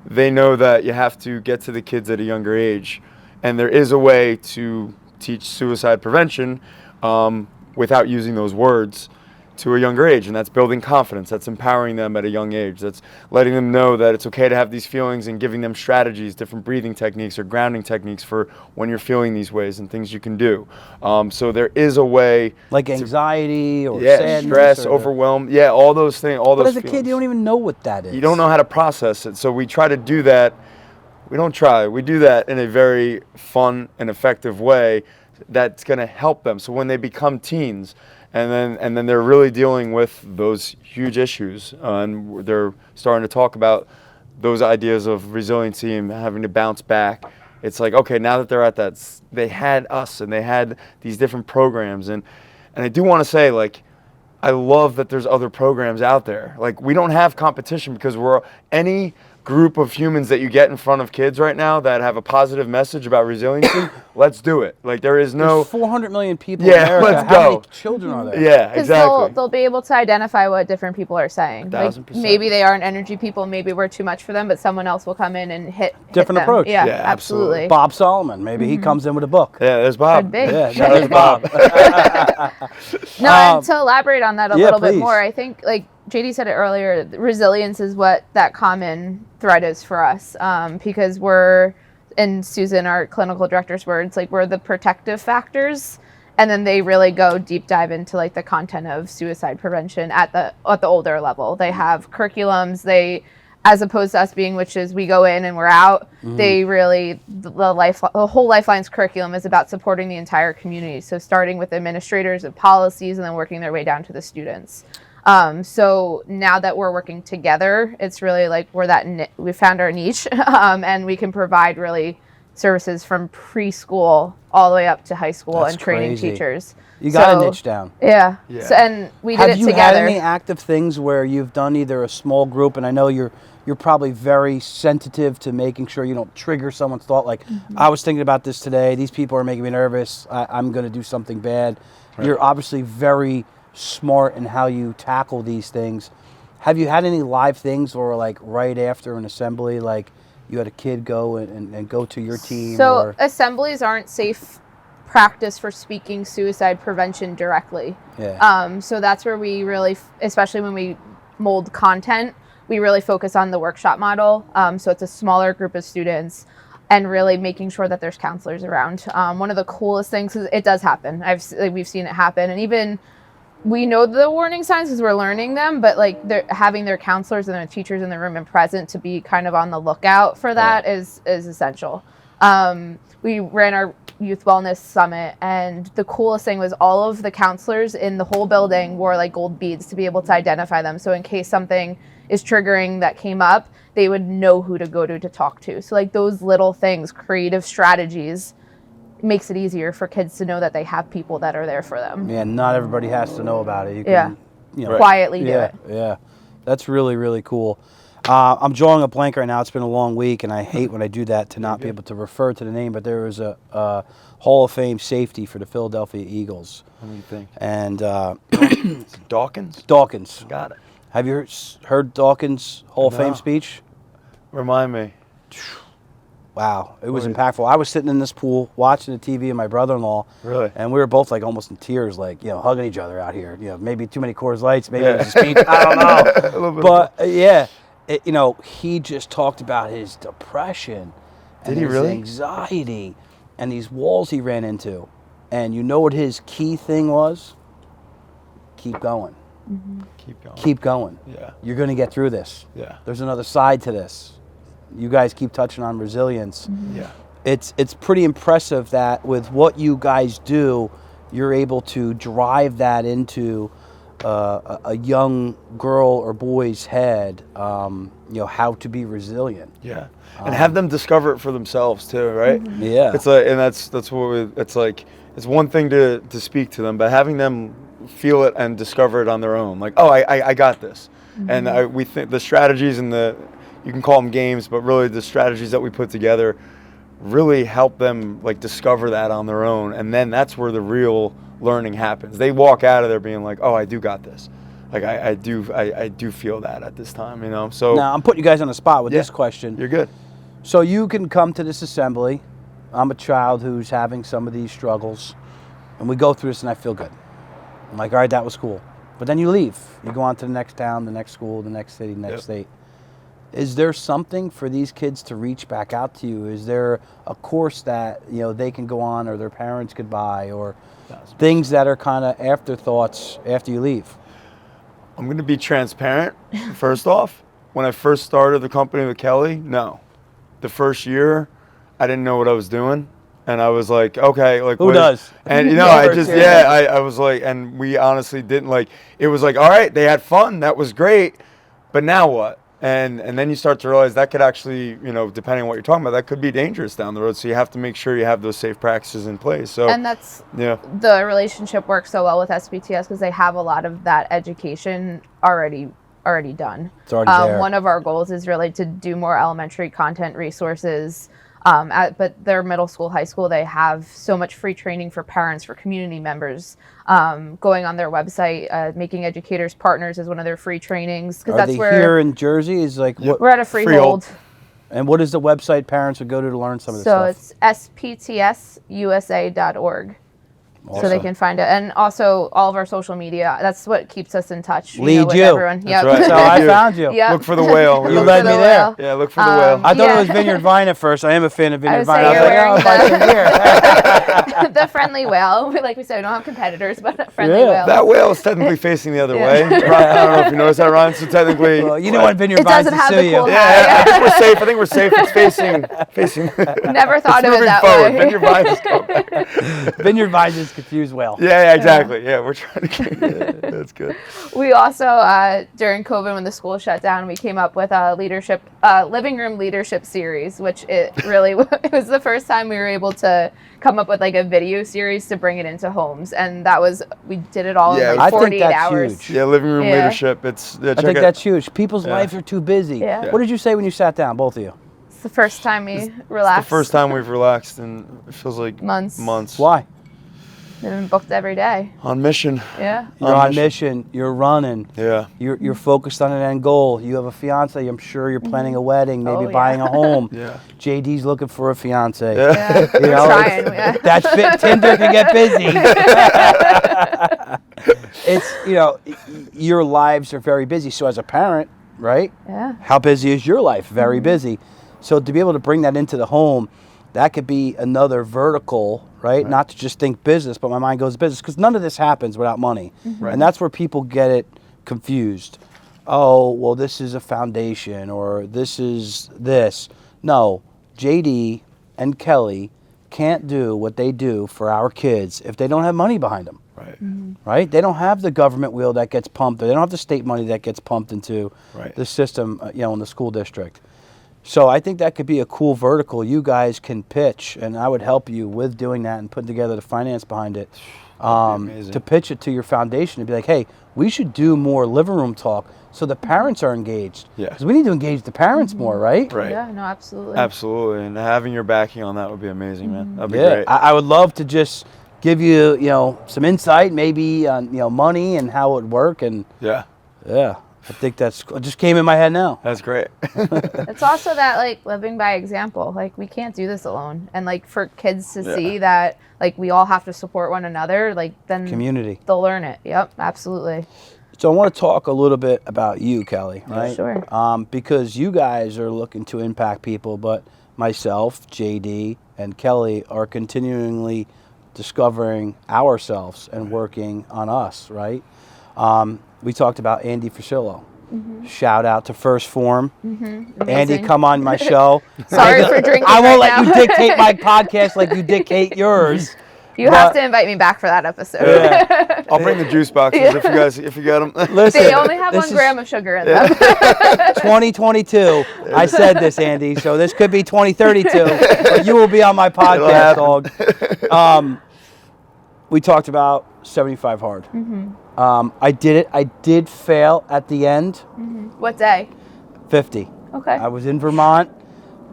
they know that you have to get to the kids at a younger age, and there is a way to teach suicide prevention without using those words to a younger age, and that's building confidence. That's empowering them at a young age. That's letting them know that it's okay to have these feelings and giving them strategies, different breathing techniques or grounding techniques for when you're feeling these ways and things you can do. So there is a way, like anxiety or sadness, stress, overwhelm, all those things. But as a kid, you don't even know what that is. You don't know how to process it. So we try to do that. We don't try. We do that in a very fun and effective way that's going to help them. So when they become teens, and then they're really dealing with those huge issues, and they're starting to talk about those ideas of resiliency and having to bounce back. It's like, okay, now that they're at that, they had us and they had these different programs, and I do want to say, like, I love that there's other programs out there. Like, we don't have competition because any group of humans that you get in front of kids right now that have a positive message about resiliency, let's do it. Like there is no There's 400 million people Yeah, in America. let's How go. many children are there? Yeah, Because exactly. they'll be able to identify what different people are saying. Like 1000%. maybe they aren't energy people, maybe we're too much for them, but someone else will come in and hit Different them. approach. Yeah, Yeah, absolutely. absolutely. Bob Solomon, maybe he comes in with a book. Yeah, there's Bob. Could be. Yeah, Shout there's Bob. No, and to elaborate on that a yeah, little bit please. more, I think like JD said it earlier, resilience is what that common thread is for us, because we're, and Susan, our clinical director's words, like we're the protective factors, and then they really go deep dive into like the content of suicide prevention at the older level. They have curriculums, they, as opposed to us being witches, we go in and we're out. They really, the whole Lifelines curriculum is about supporting the entire community. So starting with administrators and policies and then working their way down to the students. So now that we're working together, it's really like we're that, we found our niche, and we can provide really services from preschool all the way up to high school. That's and training crazy. teachers. You got a So, niche down. Yeah. Yeah. So, and we did Have it you together. had any active things where you've done either a small group, and I know you're probably very sensitive to making sure you don't trigger someone's thought, like, I was thinking about this today, these people are making me nervous, I'm going to do something bad. Right. You're obviously very smart in how you tackle these things. Have you had any live things or like right after an assembly, like you had a kid go and go to your team? So or? assemblies aren't safe practice for speaking suicide prevention directly. Yeah. So that's where we really, especially when we mold content, we really focus on the workshop model. So it's a smaller group of students and really making sure that there's counselors around. One of the coolest things is it does happen. We've seen it happen, and even we know the warning signs because we're learning them, but like they're having their counselors and their teachers in the room and present to be kind of on the lookout for that is essential. We ran our youth wellness summit, and the coolest thing was all of the counselors in the whole building wore like gold beads to be able to identify them. So in case something is triggering that came up, they would know who to go to talk to. So like those little things, creative strategies, makes it easier for kids to know that they have people that are there for them. Yeah, not everybody has to know about it. You can, you know, quietly do it. Yeah, that's really, really cool. I'm drawing a blank right now. It's been a long week, and I hate when I do that to not be able to refer to the name, but there was a Hall of Fame safety for the Philadelphia Eagles. What do you think? And Dawkins? Dawkins. Got it. Have you heard Dawkins' Hall of No. Fame speech? Remind me. Wow, it was impactful. I was sitting in this pool watching the TV with my brother-in-law. Really? And we were both like almost in tears, like, you know, hugging each other out here. You know, maybe too many Coors Lights, maybe it was a speech. I don't know. A little bit. But yeah, you know, he just talked about his depression. Did and he his really? anxiety and these walls he ran into. And you know what his key thing was? Keep going. Keep going. Keep going. Yeah. You're going to get through this. Yeah. There's another side to this. You guys keep touching on resilience. Yeah. It's pretty impressive that with what you guys do, you're able to drive that into a young girl or boy's head, you know, how to be resilient. Yeah. And have them discover it for themselves too, right? Yeah. It's like, and that's what it's like. It's one thing to speak to them, but having them feel it and discover it on their own. Like, oh, I got this. And we think the strategies and you can call them games, but really the strategies that we put together really help them like discover that on their own. And then that's where the real learning happens. They walk out of there being like, oh, I do got this. Like I do feel that at this time, you know? So Now, I'm putting you guys on the spot with Yeah. this question. you're good. So you can come to this assembly. I'm a child who's having some of these struggles, and we go through this and I feel good. I'm like, all right, that was cool. But then you leave. You go on to the next town, the next school, the next city, the next state. Is there something for these kids to reach back out to you? Is there a course that, you know, they can go on or their parents could buy, or things that are kind of afterthoughts after you leave? I'm going to be transparent. First off, when I first started the company with Kelly, no. The first year, I didn't know what I was doing. And I was like, okay, like Who does? And you know, I was like, and we honestly didn't like, it was like, all right, they had fun, that was great, but now what? And then you start to realize that could actually, you know, depending on what you're talking about, that could be dangerous down the road. So you have to make sure you have those safe practices in place. So And that's the relationship works so well with SPTS because they have a lot of that education already already done. It's already there. One of our goals is really to do more elementary content resources. But their middle school, high school, they have so much free training for parents, for community members. Going on their website, making educators partners is one of their free trainings. Are that's they where here in Jersey? Is like what, we're at a freehold. And what is the website parents would go to learn some of this stuff? So it's sptsusa.org. Awesome. So they can find it. And also all of our social media. That's what keeps us in touch. Lead with you. everyone. That's right. So I found you. Yep. Look for the whale. You led me there. Yeah, look for the whale. I thought it was Vineyard Vine at first. I am a fan of Vineyard Vine. I was like, the friendly whale. Like we said, we don't have competitors, but a friendly whale. That whale is technically facing the other way. I don't know if you noticed that, Ryan. So technically, well, you don't want Vineyard Vine to sue you. Cool I think we're safe. I think we're safe. It's facing. Never thought of it that forward. way. Vineyard Vine is going back. Vineyard Vine is confused whale. Yeah, exactly. Yeah, we're trying to get that's good. We also, during COVID, when the school shut down, we came up with a living room leadership series, which it was the first time we were able to come up with like a video series to bring it into homes. And we did it all in like 48 hours. Huge. Yeah, living room leadership. I think that's huge. People's lives are too busy. Yeah. What did you say when you sat down, both of you? It's the first time we relaxed. It's the first time we've relaxed in, it feels like months. Why? They've been booked every day. On mission. Yeah. You're on mission. You're running. Yeah. You're focused on an end goal. You have a fiance. I'm sure you're planning a wedding, maybe buying a home. Yeah. JD's looking for a fiance. Yeah. You know, trying. That's Tinder can get busy. It's, your lives are very busy. So as a parent, right? Yeah. How busy is your life? Very busy. So to be able to bring that into the home, that could be another vertical, right? Not to just think business, but my mind goes to business, because none of this happens without money. And that's where people get it confused. Oh, well, this is a foundation, or this is this. No, JD and Kelly can't do what they do for our kids if they don't have money behind them. Right. Right? They don't have the government wheel that gets pumped. They don't have the state money that gets pumped into the system, in the school district. So I think that could be a cool vertical you guys can pitch, and I would help you with doing that and putting together the finance behind it. To pitch it to your foundation and be like, hey, we should do more living room talk so the parents are engaged. Yeah. Because we need to engage the parents more, right? Right. Yeah, no, absolutely. Absolutely. And having your backing on that would be amazing, man. That'd be great. I would love to just give you, some insight, maybe on, money and how it would work. And yeah. I think it just came in my head now. That's great. It's also that, like, living by example. Like, we can't do this alone. And, like, for kids to see that, like, we all have to support one another, like, then community. They'll learn it. Yep, absolutely. So I want to talk a little bit about you, Kelly, right? Sure. Because you guys are looking to impact people, but myself, JD, and Kelly are continually discovering ourselves and working on us, right? We talked about Andy Frisillo. Shout out to First Form. Andy, come on my show. Sorry for drinking. I won't let you dictate my podcast like you dictate yours. You have to invite me back for that episode. Yeah. I'll bring the juice boxes if you got them. Listen, they only have 1 gram of sugar in them. 2022. I said this, Andy. So this could be 2032. But you will be on my podcast, dog. We talked about 75 hard. I did it. I did fail at the end. What day? 50. Okay. I was in Vermont,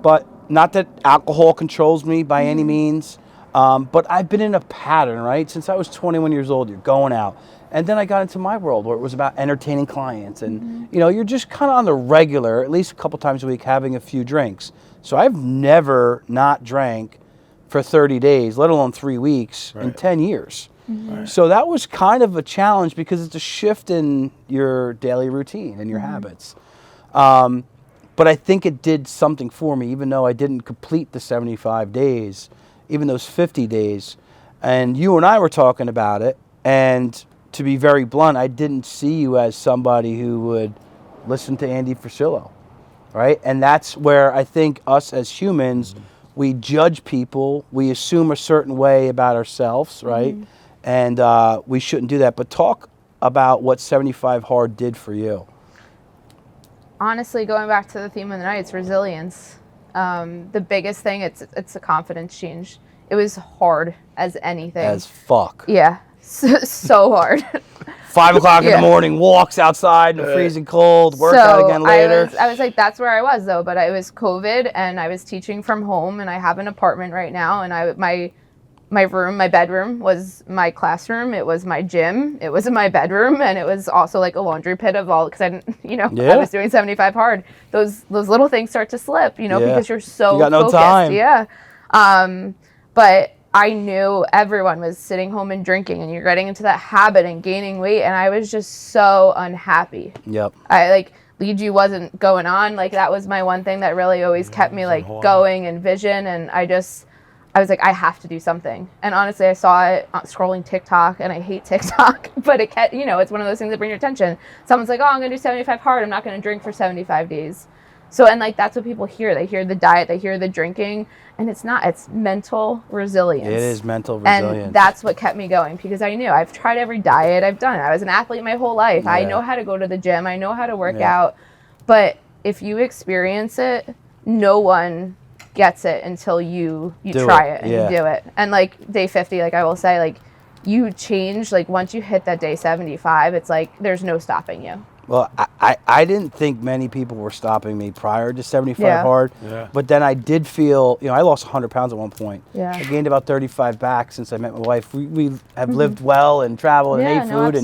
but not that alcohol controls me by any means. But I've been in a pattern, right? Since I was 21 years old, you're going out. And then I got into my world where it was about entertaining clients. And, you're just kind of on the regular, at least a couple times a week, having a few drinks. So I've never not drank for 30 days, let alone 3 weeks, in 10 years. So that was kind of a challenge because it's a shift in your daily routine and your habits. But I think it did something for me, even though I didn't complete the 75 days, even those 50 days. And you and I were talking about it. And to be very blunt, I didn't see you as somebody who would listen to Andy Frisillo, right? And that's where I think us as humans, we judge people, we assume a certain way about ourselves, right? And we shouldn't do that. But talk about what 75 Hard did for you. Honestly, going back to the theme of the night, it's resilience. The biggest thing, it's a confidence change. It was hard as anything. As fuck. Yeah, so hard. 5 o'clock in the morning, walks outside in the freezing cold, workout again later. I was like, that's where I was though, but it was COVID and I was teaching from home and I have an apartment right now and my bedroom was my classroom. It was my gym. It was my bedroom, and it was also like a laundry pit of all because I didn't, I was doing 75 hard. Those little things start to slip, because you're so you got no focused. time. Yeah. But I knew everyone was sitting home and drinking, and you're getting into that habit and gaining weight, and I was just so unhappy. Yep. Lead You wasn't going on. Like that was my one thing that really always kept me like going and vision, and I was like, I have to do something. And honestly, I saw it scrolling TikTok, and I hate TikTok, but it kept, it's one of those things that bring your attention. Someone's like, oh, I'm going to do 75 hard. I'm not going to drink for 75 days. So, and like, that's what people hear. They hear the diet, they hear the drinking, and it's mental resilience. It is mental resilience. And that's what kept me going because I knew I've tried every diet I've done. I was an athlete my whole life. Yeah. I know how to go to the gym. I know how to work out. But if you experience it, no one gets it until you try it and you do it. And like day 50, like I will say, like you change, like once you hit that day 75, it's like there's no stopping you. Well, I didn't think many people were stopping me prior to 75 hard, but then I did feel, I lost 100 pounds at one point. Yeah. I gained about 35 back since I met my wife. We have lived well and traveled and ate food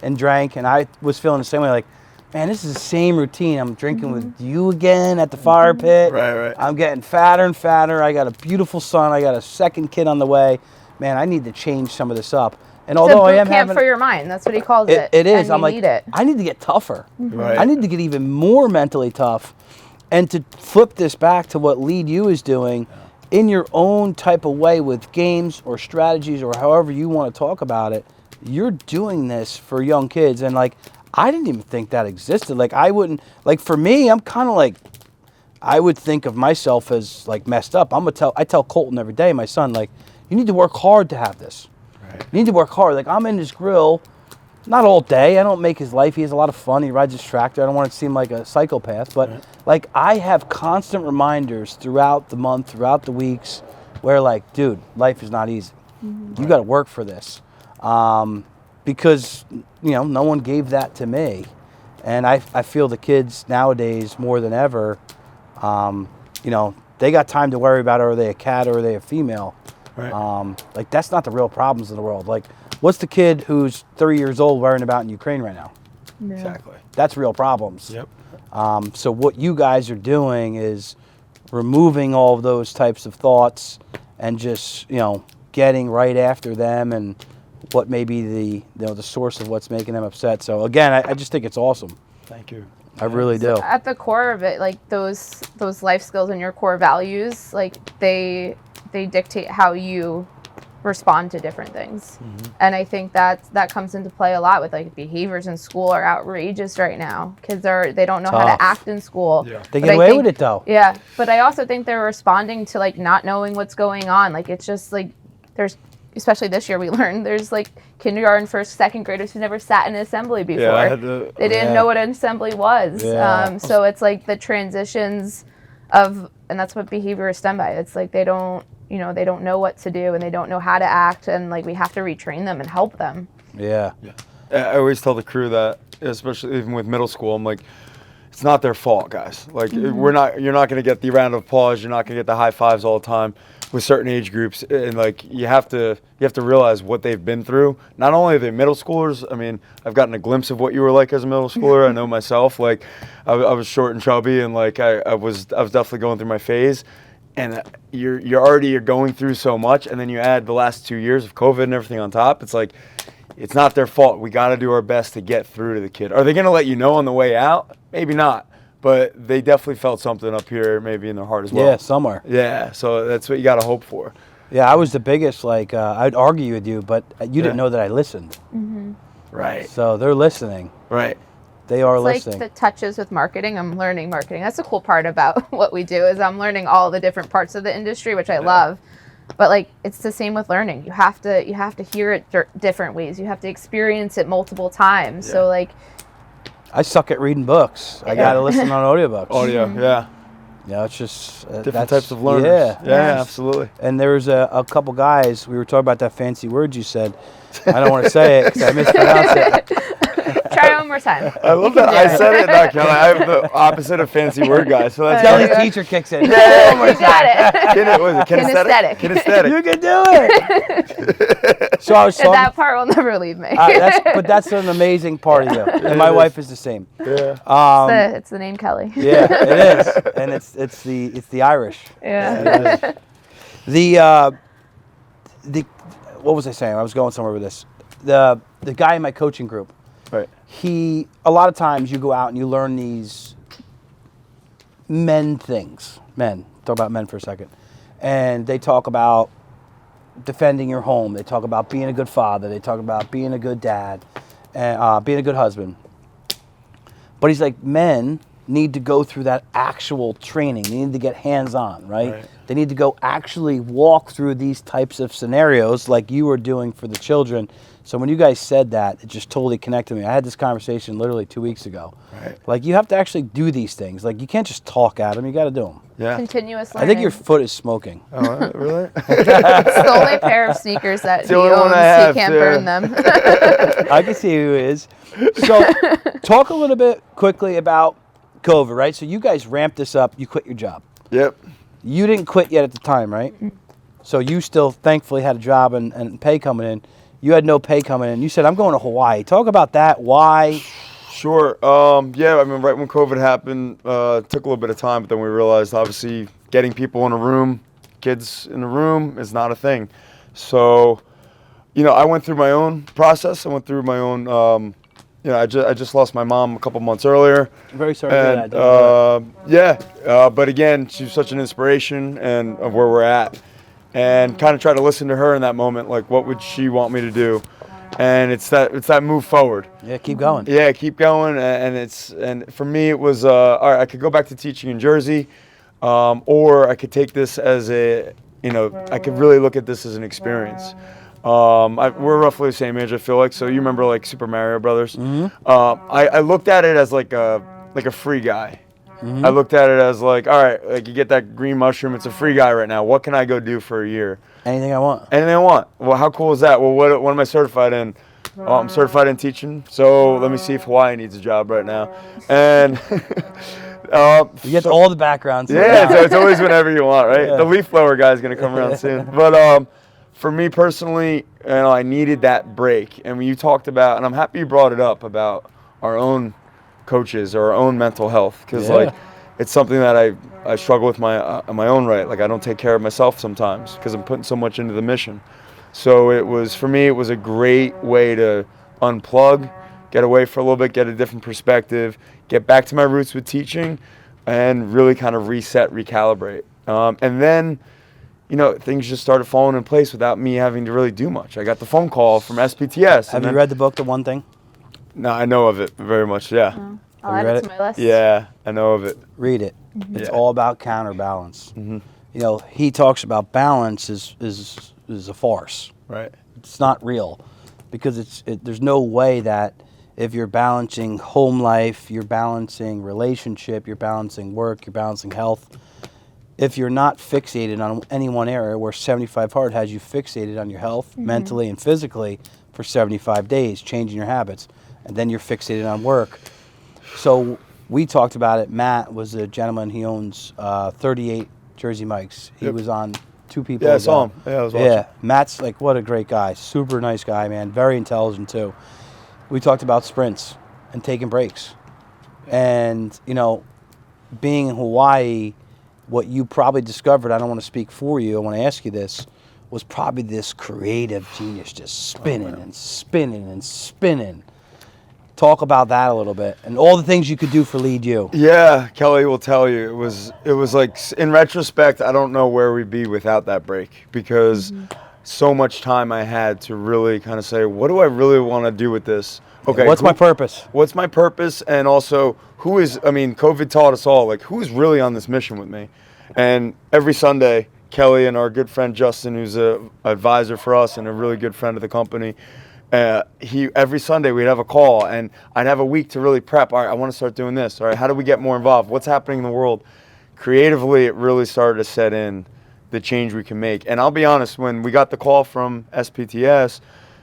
and drank, and I was feeling the same way, like, man, this is the same routine. I'm drinking with you again at the fire pit. Right. I'm getting fatter and fatter. I got a beautiful son. I got a second kid on the way. Man, I need to change some of this up. And although I am camp for your mind, that's what he calls it. It is. And I'm like, I need to get tougher. Right. I need to get even more mentally tough. And to flip this back to what Lead You is doing in your own type of way with games or strategies or however you want to talk about it, you're doing this for young kids. And like, I didn't even think that existed. Like I wouldn't, like for me, I'm kind of like, I would think of myself as like messed up. I tell Colton every day, my son, like, you need to work hard to have this. Right. You need to work hard. Like I'm in his grill, not all day. I don't make his life. He has a lot of fun. He rides his tractor. I don't want to seem like a psychopath, but like I have constant reminders throughout the month, throughout the weeks where like, dude, life is not easy. You got to work for this. Because, no one gave that to me. And I feel the kids nowadays more than ever, they got time to worry about are they a cat or are they a female. Right. Like that's not the real problems in the world. Like what's the kid who's 3 years old worrying about in Ukraine right now? No. Exactly. That's real problems. Yep. So what you guys are doing is removing all of those types of thoughts and just, getting right after them and what may be the source of what's making them upset. So again, I just think it's awesome. Thank you. I really do. So at the core of it, like those life skills and your core values, like they dictate how you respond to different things. And I think that comes into play a lot with like behaviors in school are outrageous right now. Kids they don't know how to act in school. Yeah. They get away with it though. Yeah. But I also think they're responding to like not knowing what's going on. Like it's just like there's, especially this year we learned there's like kindergarten, first, second graders who never sat in an assembly before. Yeah, they didn't know what an assembly was. Yeah. So it's like the transitions of, and that's what behavior is stemmed by. It's like they don't know what to do and they don't know how to act, and like we have to retrain them and help them. Yeah. I always tell the crew that, especially even with middle school, I'm like, it's not their fault, guys. Like you're not going to get the round of applause. You're not going to get the high fives all the time with certain age groups. And like you have to realize what they've been through. Not only are they middle schoolers. I mean, I've gotten a glimpse of what you were like as a middle schooler. I know myself. Like I was short and chubby, and like I was definitely going through my phase. And you're going through so much, and then you add the last 2 years of COVID and everything on top. It's like, it's not their fault. We got to do our best to get through to the kid. Are they going to let you know on the way out? Maybe not. But they definitely felt something up here, maybe in their heart as well. Yeah, somewhere. Yeah, so that's what you got to hope for. Yeah, I was the biggest, like, I'd argue with you, but you didn't know that I listened. Right. So they're listening. Right. They are it's listening. Like the touches with marketing. I'm learning marketing. That's the cool part about what we do is I'm learning all the different parts of the industry, which I love. But like it's the same with learning. You have to hear it different ways. You have to experience it multiple times. So like I suck at reading books. I got to listen on audiobooks. Audio, yeah. It's just Different types of learners. Yeah, absolutely. And there was a couple guys, we were talking about that fancy word you said. I don't want to say it because I mispronounced it. Try it one more time. I love that. I said it, not Kelly. I have the opposite of fancy word guy. So that's Kelly's teacher kicks in. You got it. What is it? Kinesthetic. Kinesthetic. You can do it. So I was talking. That part will never leave me. But that's an amazing part of you. And my wife is the same. Yeah. It's the name Kelly. Yeah, it is, and it's the Irish. Yeah. The what was I saying? I was going somewhere with this. The guy in my coaching group. Right. A lot of times you go out and you learn these things. Talk about men for a second. And they talk about defending your home. They talk about being a good father. They talk about being a good dad, and being a good husband. But he's like, men need to go through that actual training. They need to get hands-on, right? They need to go actually walk through these types of scenarios like you were doing for the children. So when you guys said that, it just totally connected me. I had this conversation literally 2 weeks ago. Right. Like, you have to actually do these things. Like, you can't just talk at them. You got to do them. Yeah. Continuous learning. I think your foot is smoking. Oh, really? It's the only pair of sneakers that he the only one owns. I have, He can't yeah. burn them. I can see who is. So, talk a little bit quickly about COVID, right? So, you guys ramped this up. You quit your job. Yep. You didn't quit yet at the time, right? So, you still thankfully had a job and pay coming in. You had no pay coming in. You said, I'm going to Hawaii. Talk about that. Why? Sure. Yeah, I mean, right when COVID happened, it took a little bit of time, but then we realized, obviously, getting people in a room, kids in a room, is not a thing. So, I went through my own process. I went through my own, I just lost my mom a couple months earlier. I'm very sorry to hear that. But again, she's such an inspiration and of where we're at. And kind of try to listen to her in that moment, like, what would she want me to do? And it's that move forward. Yeah, keep going. Yeah, keep going. And for me, it was all right. I could go back to teaching in Jersey, or I could take this as I could really look at this as an experience. We're roughly the same age, I feel like. So you remember like Super Mario Brothers? Mm-hmm. I looked at it as like a free guy. Mm-hmm. I looked at it as like, all right, like you get that green mushroom. It's a free guy right now. What can I go do for a year? Anything I want. Anything I want. Well, how cool is that? Well, what am I certified in? Oh, I'm certified in teaching. So let me see if Hawaii needs a job right now. And you get all the backgrounds. Yeah, it's always whenever you want, right? Yeah. The leaf blower guy is going to come around soon. But for me personally, I needed that break. And when you talked about, and I'm happy you brought it up about our own coaches or our own mental health, because like it's something that I struggle with my own right. Like I don't take care of myself sometimes because I'm putting so much into the mission. So for me it was a great way to unplug, get away for a little bit, get a different perspective, get back to my roots with teaching, and really kind of reset, recalibrate. And then things just started falling in place without me having to really do much. I got the phone call from SPTS. Have you read the book, The One Thing? No, I know of it very much, yeah. Oh, I'll add it to my list. Yeah, I know of it. Read it. Mm-hmm. It's all about counterbalance. Mm-hmm. He talks about balance is a farce. Right. It's not real because there's no way that if you're balancing home life, you're balancing relationship, you're balancing work, you're balancing health, if you're not fixated on any one area, where 75 Hard has you fixated on your health, mentally and physically, for 75 days, changing your habits, and then you're fixated on work. So we talked about it. Matt was a gentleman. He owns 38 Jersey Mikes. He was on Two People. Yeah, I saw him. Yeah, I was watching. Yeah, Matt's like, what a great guy. Super nice guy, man. Very intelligent too. We talked about sprints and taking breaks. And, being in Hawaii, what you probably discovered, I don't want to speak for you, I want to ask you this, was probably this creative genius just spinning and spinning and spinning. Talk about that a little bit and all the things you could do for Lead You. Yeah, Kelly will tell you. It was like, in retrospect, I don't know where we'd be without that break, because so much time I had to really kind of say, what do I really want to do with this? Okay, what's my purpose? What's my purpose? And also, COVID taught us all, like, who is really on this mission with me? And every Sunday, Kelly and our good friend Justin, who's an advisor for us and a really good friend of the company, every Sunday we'd have a call, and I'd have a week to really prep. All right, I want to start doing this. All right, how do we get more involved? What's happening in the world? creatively, it really started to set in the change we can make. And I'll be honest, when we got the call from SPTS,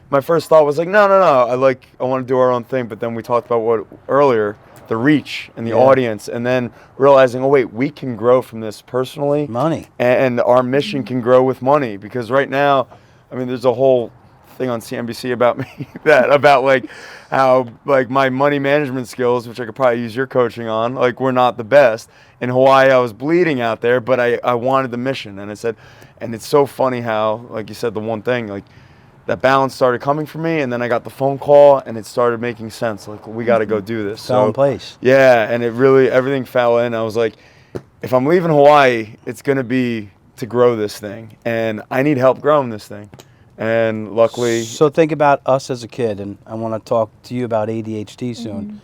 my first thought was like, no, I want to do our own thing. But then we talked about what earlier, the reach and the audience, and then realizing, oh wait, we can grow from this personally. Money. And our mission can grow with money, because right now, I mean, there's a whole thing on CNBC about me about like how like my money management skills, which I could probably use your coaching on, like we're not the best. In Hawaii, I was bleeding out there, but I wanted the mission. And I said, and it's so funny how, like you said, the one thing, like that balance started coming for me, and then I got the phone call and it started making sense. Like, we got to go do this. Fell in place. Yeah. And it really, everything fell in. I was like, if I'm leaving Hawaii, it's going to be to grow this thing, and I need help growing this thing. And luckily. So think about us as a kid, and I want to talk to you about ADHD soon,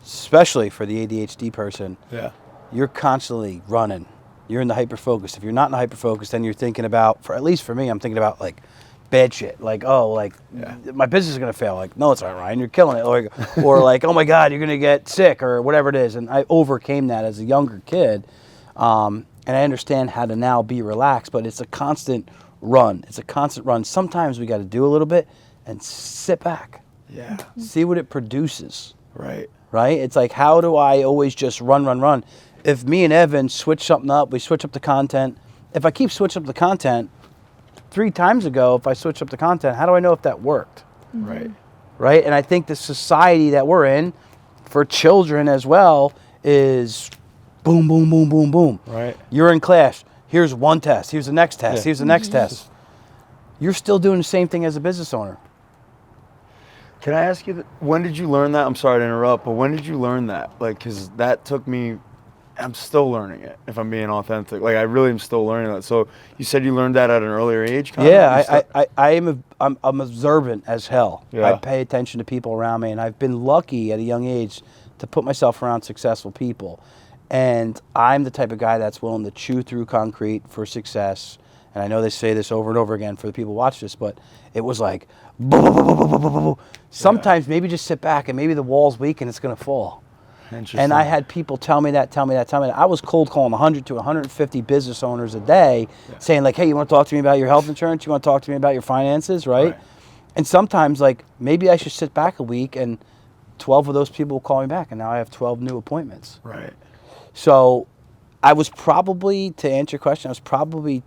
especially for the ADHD person. Yeah. You're constantly running. You're in the hyper-focus. If you're not in the hyper-focus, then you're thinking about, at least for me, I'm thinking about like bad shit. Like, oh, like my business is going to fail. Like, no, it's not, Ryan. You're killing it. Or like, oh my God, you're going to get sick or whatever it is. And I overcame that as a younger kid. And I understand how to now be relaxed, but it's a constant run. It's a constant run. Sometimes we got to do a little bit and sit back. Yeah. See what it produces. Right. Right? It's like, how do I always just run? If me and Evan switch something up, we switch up the content. If I keep switching up the content, 3 times ago, if I switch up the content, how do I know if that worked? Right. Right? And I think the society that we're in, for children as well, is boom, boom, boom, boom, boom. Right. You're in class. Here's one test. Here's the next test. Here's the next test. You're still doing the same thing as a business owner. Can I ask you, when did you learn that? I'm sorry to interrupt, but when did you learn that? Like, because that took me, I'm still learning it, if I'm being authentic. Like, I really am still learning that. So you said you learned that at an earlier age? I'm observant as hell. Yeah. I pay attention to people around me, and I've been lucky at a young age to put myself around successful people. And I'm the type of guy that's willing to chew through concrete for success. And I know they say this over and over again for the people who watch this, but it was like, boom, boom, boom, boom, boom, boom, boom. Sometimes maybe just sit back and maybe the wall's weak and it's going to fall. And I had people tell me that. I was cold calling 100 to 150 business owners a day saying like, hey, you want to talk to me about your health insurance? You want to talk to me about your finances, right? And sometimes like, maybe I should sit back a week and 12 of those people will call me back, and now I have 12 new appointments. Right. So I was probably, to answer your question, I was probably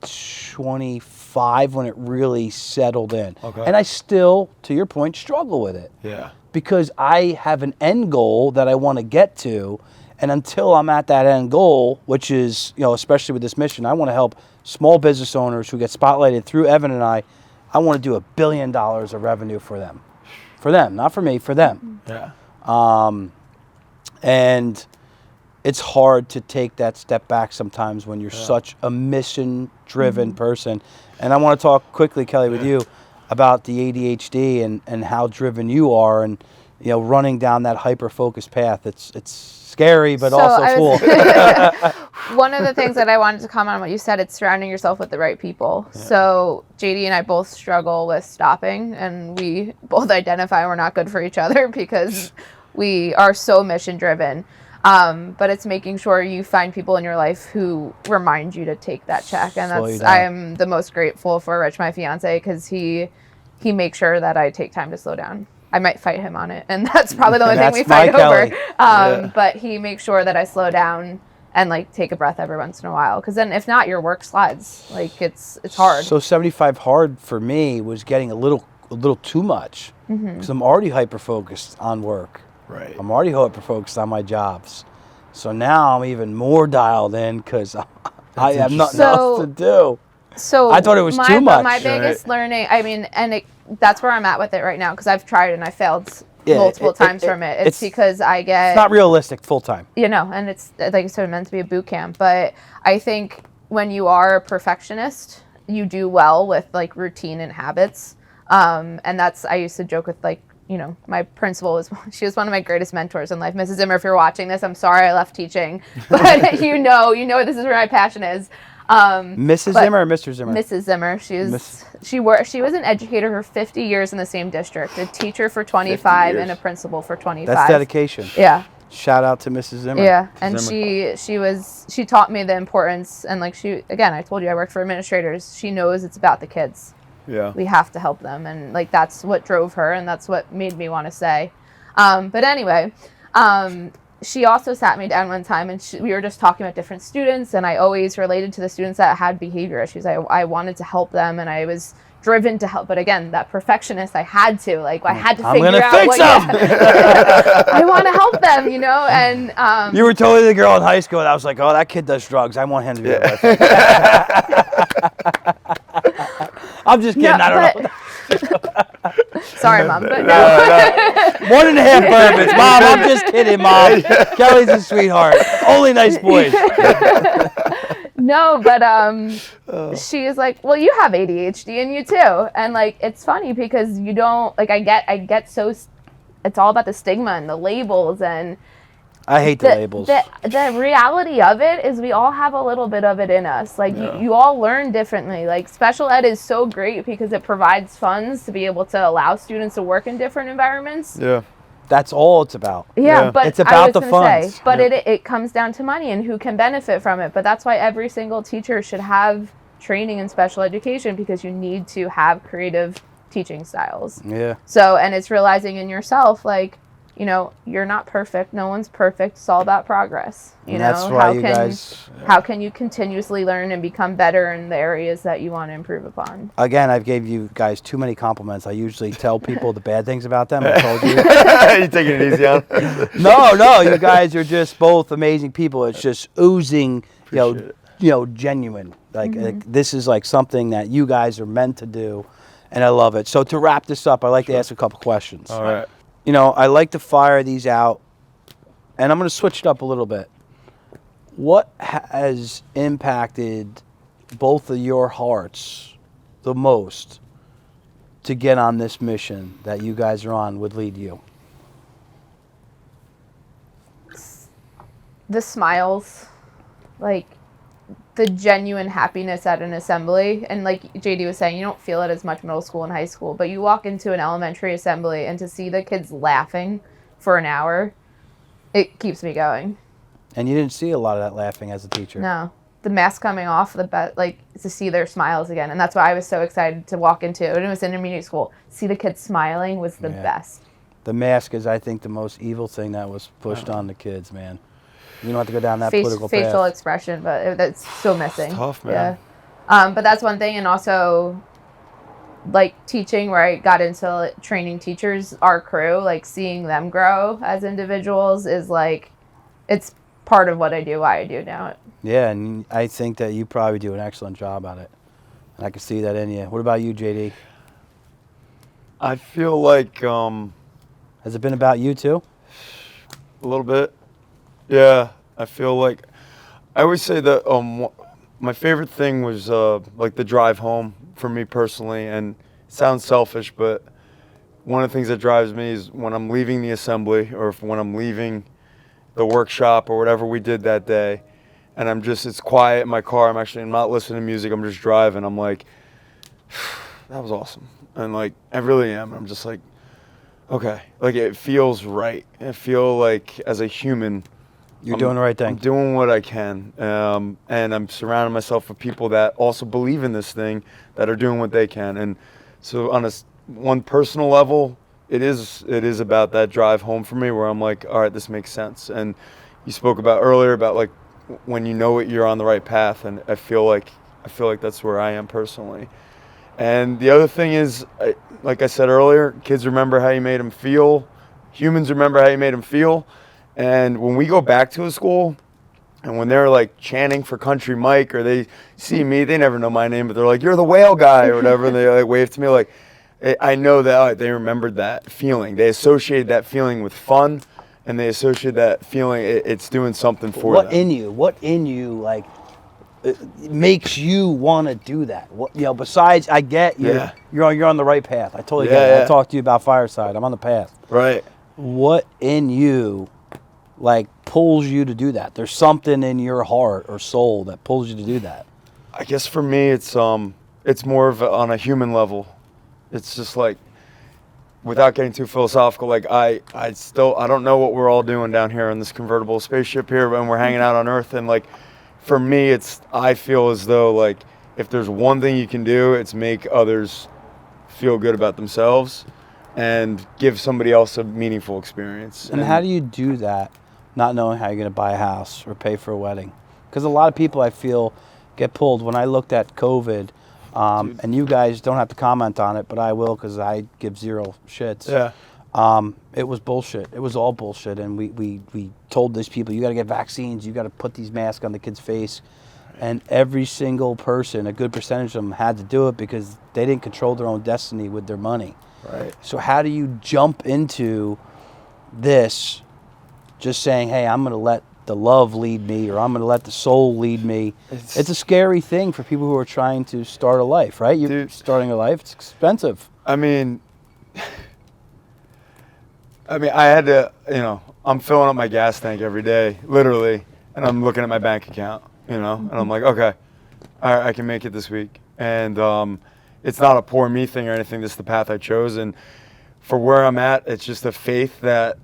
25 when it really settled in. Okay. And I still, to your point, struggle with it. Yeah. Because I have an end goal that I want to get to, and until I'm at that end goal, which is, especially with this mission, I want to help small business owners who get spotlighted through Evan and I want to do $1 billion of revenue for them. For them, not for me, for them. Yeah. And it's hard to take that step back sometimes when you're such a mission-driven person. And I want to talk quickly, Kelly, with you about the ADHD and how driven you are, and running down that hyper-focused path. It's scary, but also cool. One of the things that I wanted to comment on what you said, it's surrounding yourself with the right people. Yeah. So JD and I both struggle with stopping, and we both identify we're not good for each other because we are so mission-driven. But it's making sure you find people in your life who remind you to take that check. And I am the most grateful for Rich, my fiance, because he makes sure that I take time to slow down. I might fight him on it, and that's probably the only thing we fight over. But he makes sure that I slow down and like take a breath every once in a while. Because then if not, your work slides. Like it's hard. So 75 hard for me was getting a little too much because I'm already hyper-focused on work. Right. I'm already hyper-focused on my jobs. So now I'm even more dialed in because I have nothing else to do. So I thought it was too much. My biggest learning, that's where I'm at with it right now, because I've tried and I failed multiple times from it. It's because it's not realistic full-time. And it's, like I said, meant to be a boot camp. But I think when you are a perfectionist, you do well with like routine and habits. And I used to joke with my principal she was one of my greatest mentors in life. Mrs. Zimmer, if you're watching this, I'm sorry I left teaching, but you know this is where my passion is. Mrs. Zimmer or Mr. Zimmer? Mrs. Zimmer. She was an educator for 50 years in the same district, a teacher for 25 and a principal for 25. That's dedication. Yeah. Shout out to Mrs. Zimmer. Yeah, and Zimmer. she taught me the importance, and like I told you I worked for administrators. She knows it's about the kids. Yeah. We have to help them, and like that's what drove her, and that's what made me want to say. But anyway, she also sat me down one time, and we were just talking about different students, and I always related to the students that had behavior issues. I wanted to help them, and I was driven to help, but again, that perfectionist, I had to figure out fix them. I want to help them, you know, and You were totally the girl in high school, and I was like, oh, that kid does drugs. I want him to be with. I'm just kidding. No, I don't know. Sorry, Mom, but no. 1.5 bourbons. Mom, I'm just kidding, Mom. Kelly's a sweetheart. Only nice boys. No, but she is like, well, you have ADHD in you too, and like it's funny because you don't like. I get so. It's all about the stigma and the labels, and I hate the labels. The reality of it is we all have a little bit of it in us. Like you all learn differently. Like special ed is so great because it provides funds to be able to allow students to work in different environments. Yeah. That's all it's about. Yeah, but it's about the funds. funds. But it comes down to money and who can benefit from it. But that's why every single teacher should have training in special education, because you need to have creative teaching styles. Yeah. So, and it's realizing in yourself, like, you know, you're not perfect. No one's perfect. It's all about progress. You And know, that's why how can you continuously learn and become better in the areas that you want to improve upon? Again, I've gave you guys too many compliments. I usually tell people the bad things about them. I told you. You taking it easy on? No, you guys are just both amazing people. It's just oozing, you know, genuine. Like this is like something that you guys are meant to do, and I love it. So to wrap this up, I'd like to ask a couple questions. All right. You know, I like to fire these out, and I'm going to switch it up a little bit. What has impacted both of your hearts the most to get on this mission that you guys are on would lead you? The smiles, like the genuine happiness at an assembly. And like JD was saying, you don't feel it as much middle school and high school, but you walk into an elementary assembly and to see the kids laughing for an hour, it keeps me going. And you didn't see a lot of that laughing as a teacher. No. The mask coming off, like to see their smiles again. And that's why I was so excited to walk into it. It was intermediate school. See the kids smiling was the best. The mask is, I think, the most evil thing that was pushed on the kids, man. You don't have to go down that political path. Facial expression, but that's still missing. It's tough, man. Yeah. But that's one thing. And also, like teaching, where I got into training teachers, our crew, like seeing them grow as individuals is like, it's part of what I do, why I do now. Yeah, and I think that you probably do an excellent job at it. And I can see that in you. What about you, JD? I feel like Has it been about you too? a little bit. Yeah, I feel like I always say that my favorite thing was like the drive home for me personally, and it sounds selfish, but one of the things that drives me is when I'm leaving the assembly or when I'm leaving the workshop or whatever we did that day, and it's quiet in my car. I'm not listening to music. I'm just driving. I'm like, that was awesome, and like I really am. I'm just like, okay, like it feels right. I feel like as a human, You're doing the right thing. I'm doing what I can, and I'm surrounding myself with people that also believe in this thing, that are doing what they can. And so on one personal level, it is about that drive home for me, where I'm like, all right, this makes sense. And you spoke about earlier about like when you know it, you're on the right path, and I feel like that's where I am personally. And the other thing is, like I said earlier, kids remember how you made them feel. Humans remember how you made them feel. And when we go back to a school, and when they're like chanting for Country Mike, or they see me, they never know my name, but they're like, "You're the whale guy," or whatever, and they like wave to me, like I know that they remembered that feeling. They associated that feeling with fun, and they associated that feeling it's doing something for them. What in you like makes you want to do that? What, you know, besides I get you're on the right path. I totally get it. I talked to you about Fireside. I'm on the path. Right. What in you like pulls you to do that? There's something in your heart or soul that pulls you to do that. I guess for me, it's more of on a human level. It's just like without getting too philosophical, like I don't know what we're all doing down here in this convertible spaceship here when we're hanging out on Earth. And like, for me, I feel as though like if there's one thing you can do, it's make others feel good about themselves and give somebody else a meaningful experience. And how do you do that, not knowing how you're going to buy a house or pay for a wedding? Because a lot of people, I feel, get pulled. When I looked at COVID, and you guys don't have to comment on it, but I will because I give zero shits. Yeah. It was bullshit. It was all bullshit. And we told these people, you got to get vaccines. You got to put these masks on the kid's face. And every single person, a good percentage of them, had to do it because they didn't control their own destiny with their money. Right. So how do you jump into this just saying, hey, I'm going to let the love lead me, or I'm going to let the soul lead me? It's a scary thing for people who are trying to start a life, right? You're starting a life. It's expensive. I mean, I had to, I'm filling up my gas tank every day, literally, and I'm looking at my bank account, and I'm like, okay, all right, I can make it this week. And it's not a poor me thing or anything. This is the path I chose. And for where I'm at, it's just a faith that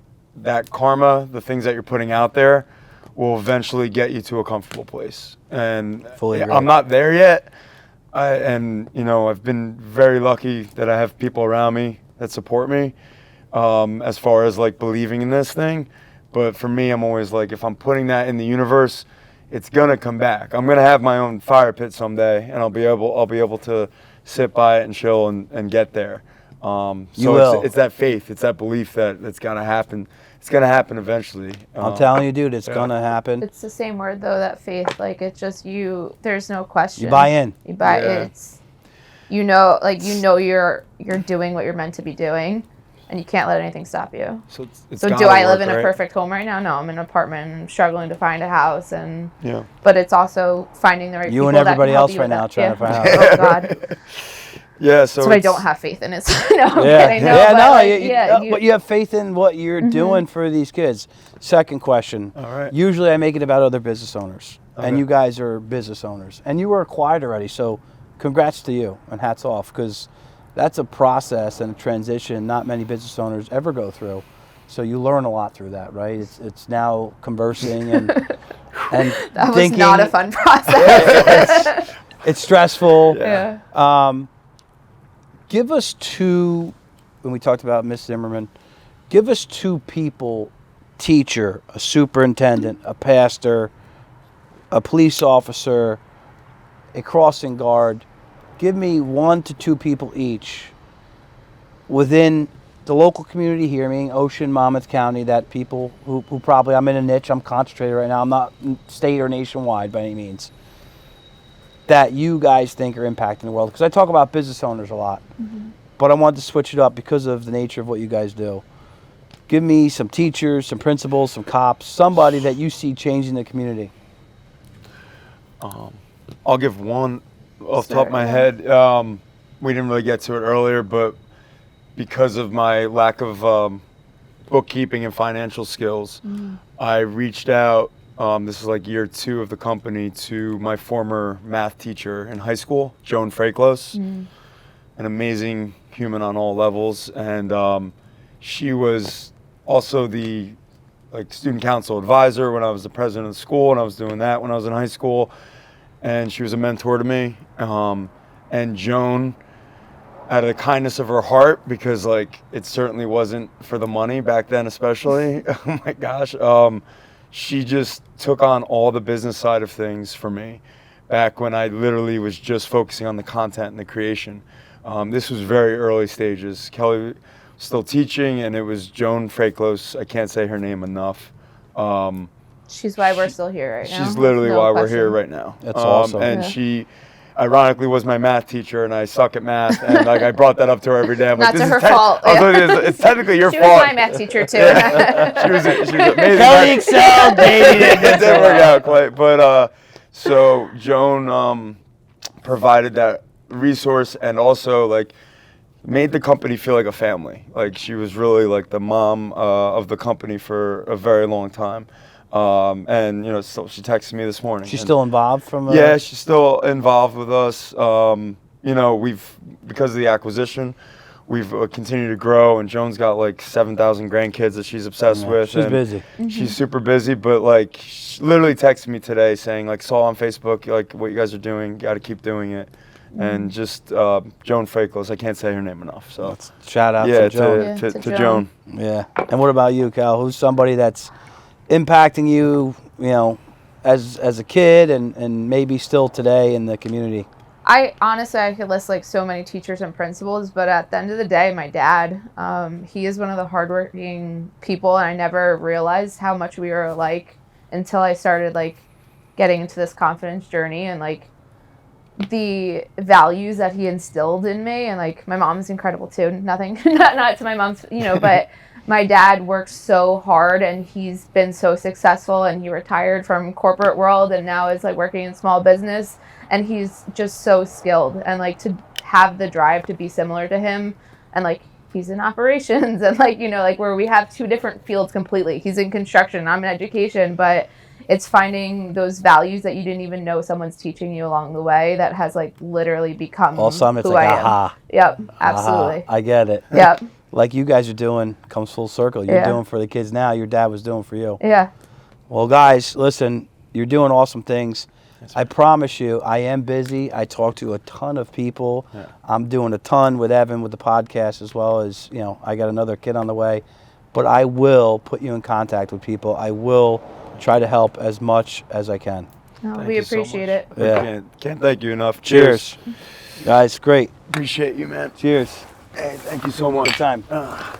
karma, the things that you're putting out there, will eventually get you to a comfortable place. And I'm not there yet. I've been very lucky that I have people around me that support me as far as like believing in this thing. But for me, I'm always like, if I'm putting that in the universe, it's gonna come back. I'm gonna have my own fire pit someday, and I'll be able to sit by it and chill and get there. It's that faith, it's that belief that it's gonna happen. It's gonna happen eventually. I'm telling you, dude, it's gonna happen. It's the same word though, that faith. Like, it's just you. There's no question. You buy in. You buy it. You're doing what you're meant to be doing, and you can't let anything stop you. So do I live in a perfect home right now? No, I'm in an apartment and I'm struggling to find a house, but it's also finding the right people. You and everybody else right now trying to find a house. Oh God. Yeah, so I don't have faith in it. No, I'm kidding. But you have faith in what you're doing for these kids. Second question. All right. Usually I make it about other business owners, and you guys are business owners, and you were acquired already. So, congrats to you and hats off, because that's a process and a transition not many business owners ever go through. So you learn a lot through that, right? It's now conversing and that thinking. Was not a fun process. It's stressful. Yeah. Give us two, when we talked about Miss Zimmerman, give us two people, teacher, a superintendent, a pastor, a police officer, a crossing guard. Give me 1 to 2 people each within the local community here, meaning Ocean, Monmouth County, that people who probably, I'm in a niche, I'm concentrated right now, I'm not state or nationwide by any means, that you guys think are impacting the world. Because I talk about business owners a lot, but I wanted to switch it up because of the nature of what you guys do. Give me some teachers, some principals, some cops, somebody that you see changing the community. I'll give one off the top of my head. We didn't really get to it earlier, but because of my lack of bookkeeping and financial skills, I reached out. This is like year 2 of the company, to my former math teacher in high school, Joan Fraclose, an amazing human on all levels, and she was also the student council advisor when I was the president of the school, and I was doing that when I was in high school, and she was a mentor to me. And Joan, out of the kindness of her heart, because it certainly wasn't for the money back then, especially. Oh my gosh. She just took on all the business side of things for me back when I literally was just focusing on the content and the creation. This was very early stages. Kelly was still teaching, and it was Joan Fraclose. I can't say her name enough. She's why we're still here right now. She's literally why we're here right now. That's awesome. And she, ironically, was my math teacher, and I suck at math, and I brought that up to her every day. I'm Not to her fault. It's technically your fault. She was my math teacher too. She was amazing. Kelly excelled, baby. It didn't work out quite, but so Joan provided that resource, and also made the company feel like a family. She was really the mom of the company for a very long time. And so she texted me this morning. She's still involved from? Yeah, she's still involved with us. We've, because of the acquisition, we've continued to grow, and Joan's got like 7,000 grandkids that she's obsessed with. She's and busy. She's super busy, but like she literally texted me today saying like, saw on Facebook like what you guys are doing, got to keep doing it. And just Joan Fraclose, I can't say her name enough. So Shout out yeah, to Joan. Yeah, to to Joan. Yeah. And what about you, Cal? Who's somebody that's impacting you, you know, as a kid and maybe still today in the community? I honestly, I could list like so many teachers and principals, but at the end of the day, my dad, he is one of the hardworking people, and I never realized how much we were alike until I started like getting into this confidence journey and like the values that he instilled in me. And like my mom's incredible too. Nothing, not to my mom's, you know, but my dad works so hard and he's been so successful, and he retired from corporate world and now is like working in small business, and he's just so skilled, and like to have the drive to be similar to him, and like he's in operations and like, you know, like where we have two different fields completely. He's in construction, I'm in education, but it's finding those values that you didn't even know someone's teaching you along the way that has like literally become All of a sudden it's who like, I am. aha. Yep, absolutely. Aha, I get it. Yep. Like you guys are doing comes full circle. You're Yeah. doing for the kids now. Your dad was doing for you. Yeah. Well, guys, listen, you're doing awesome things. I promise you, I am busy. I talk to a ton of people. Yeah. I'm doing a ton with Evan with the podcast, as well as, you know, I got another kid on the way. But I will put you in contact with people. I will try to help as much as I can. No, Thank we you so appreciate much. it. I Yeah. can't thank you enough. Cheers. Guys, great. Appreciate you, man. Cheers. Hey, thank you so much. Good time.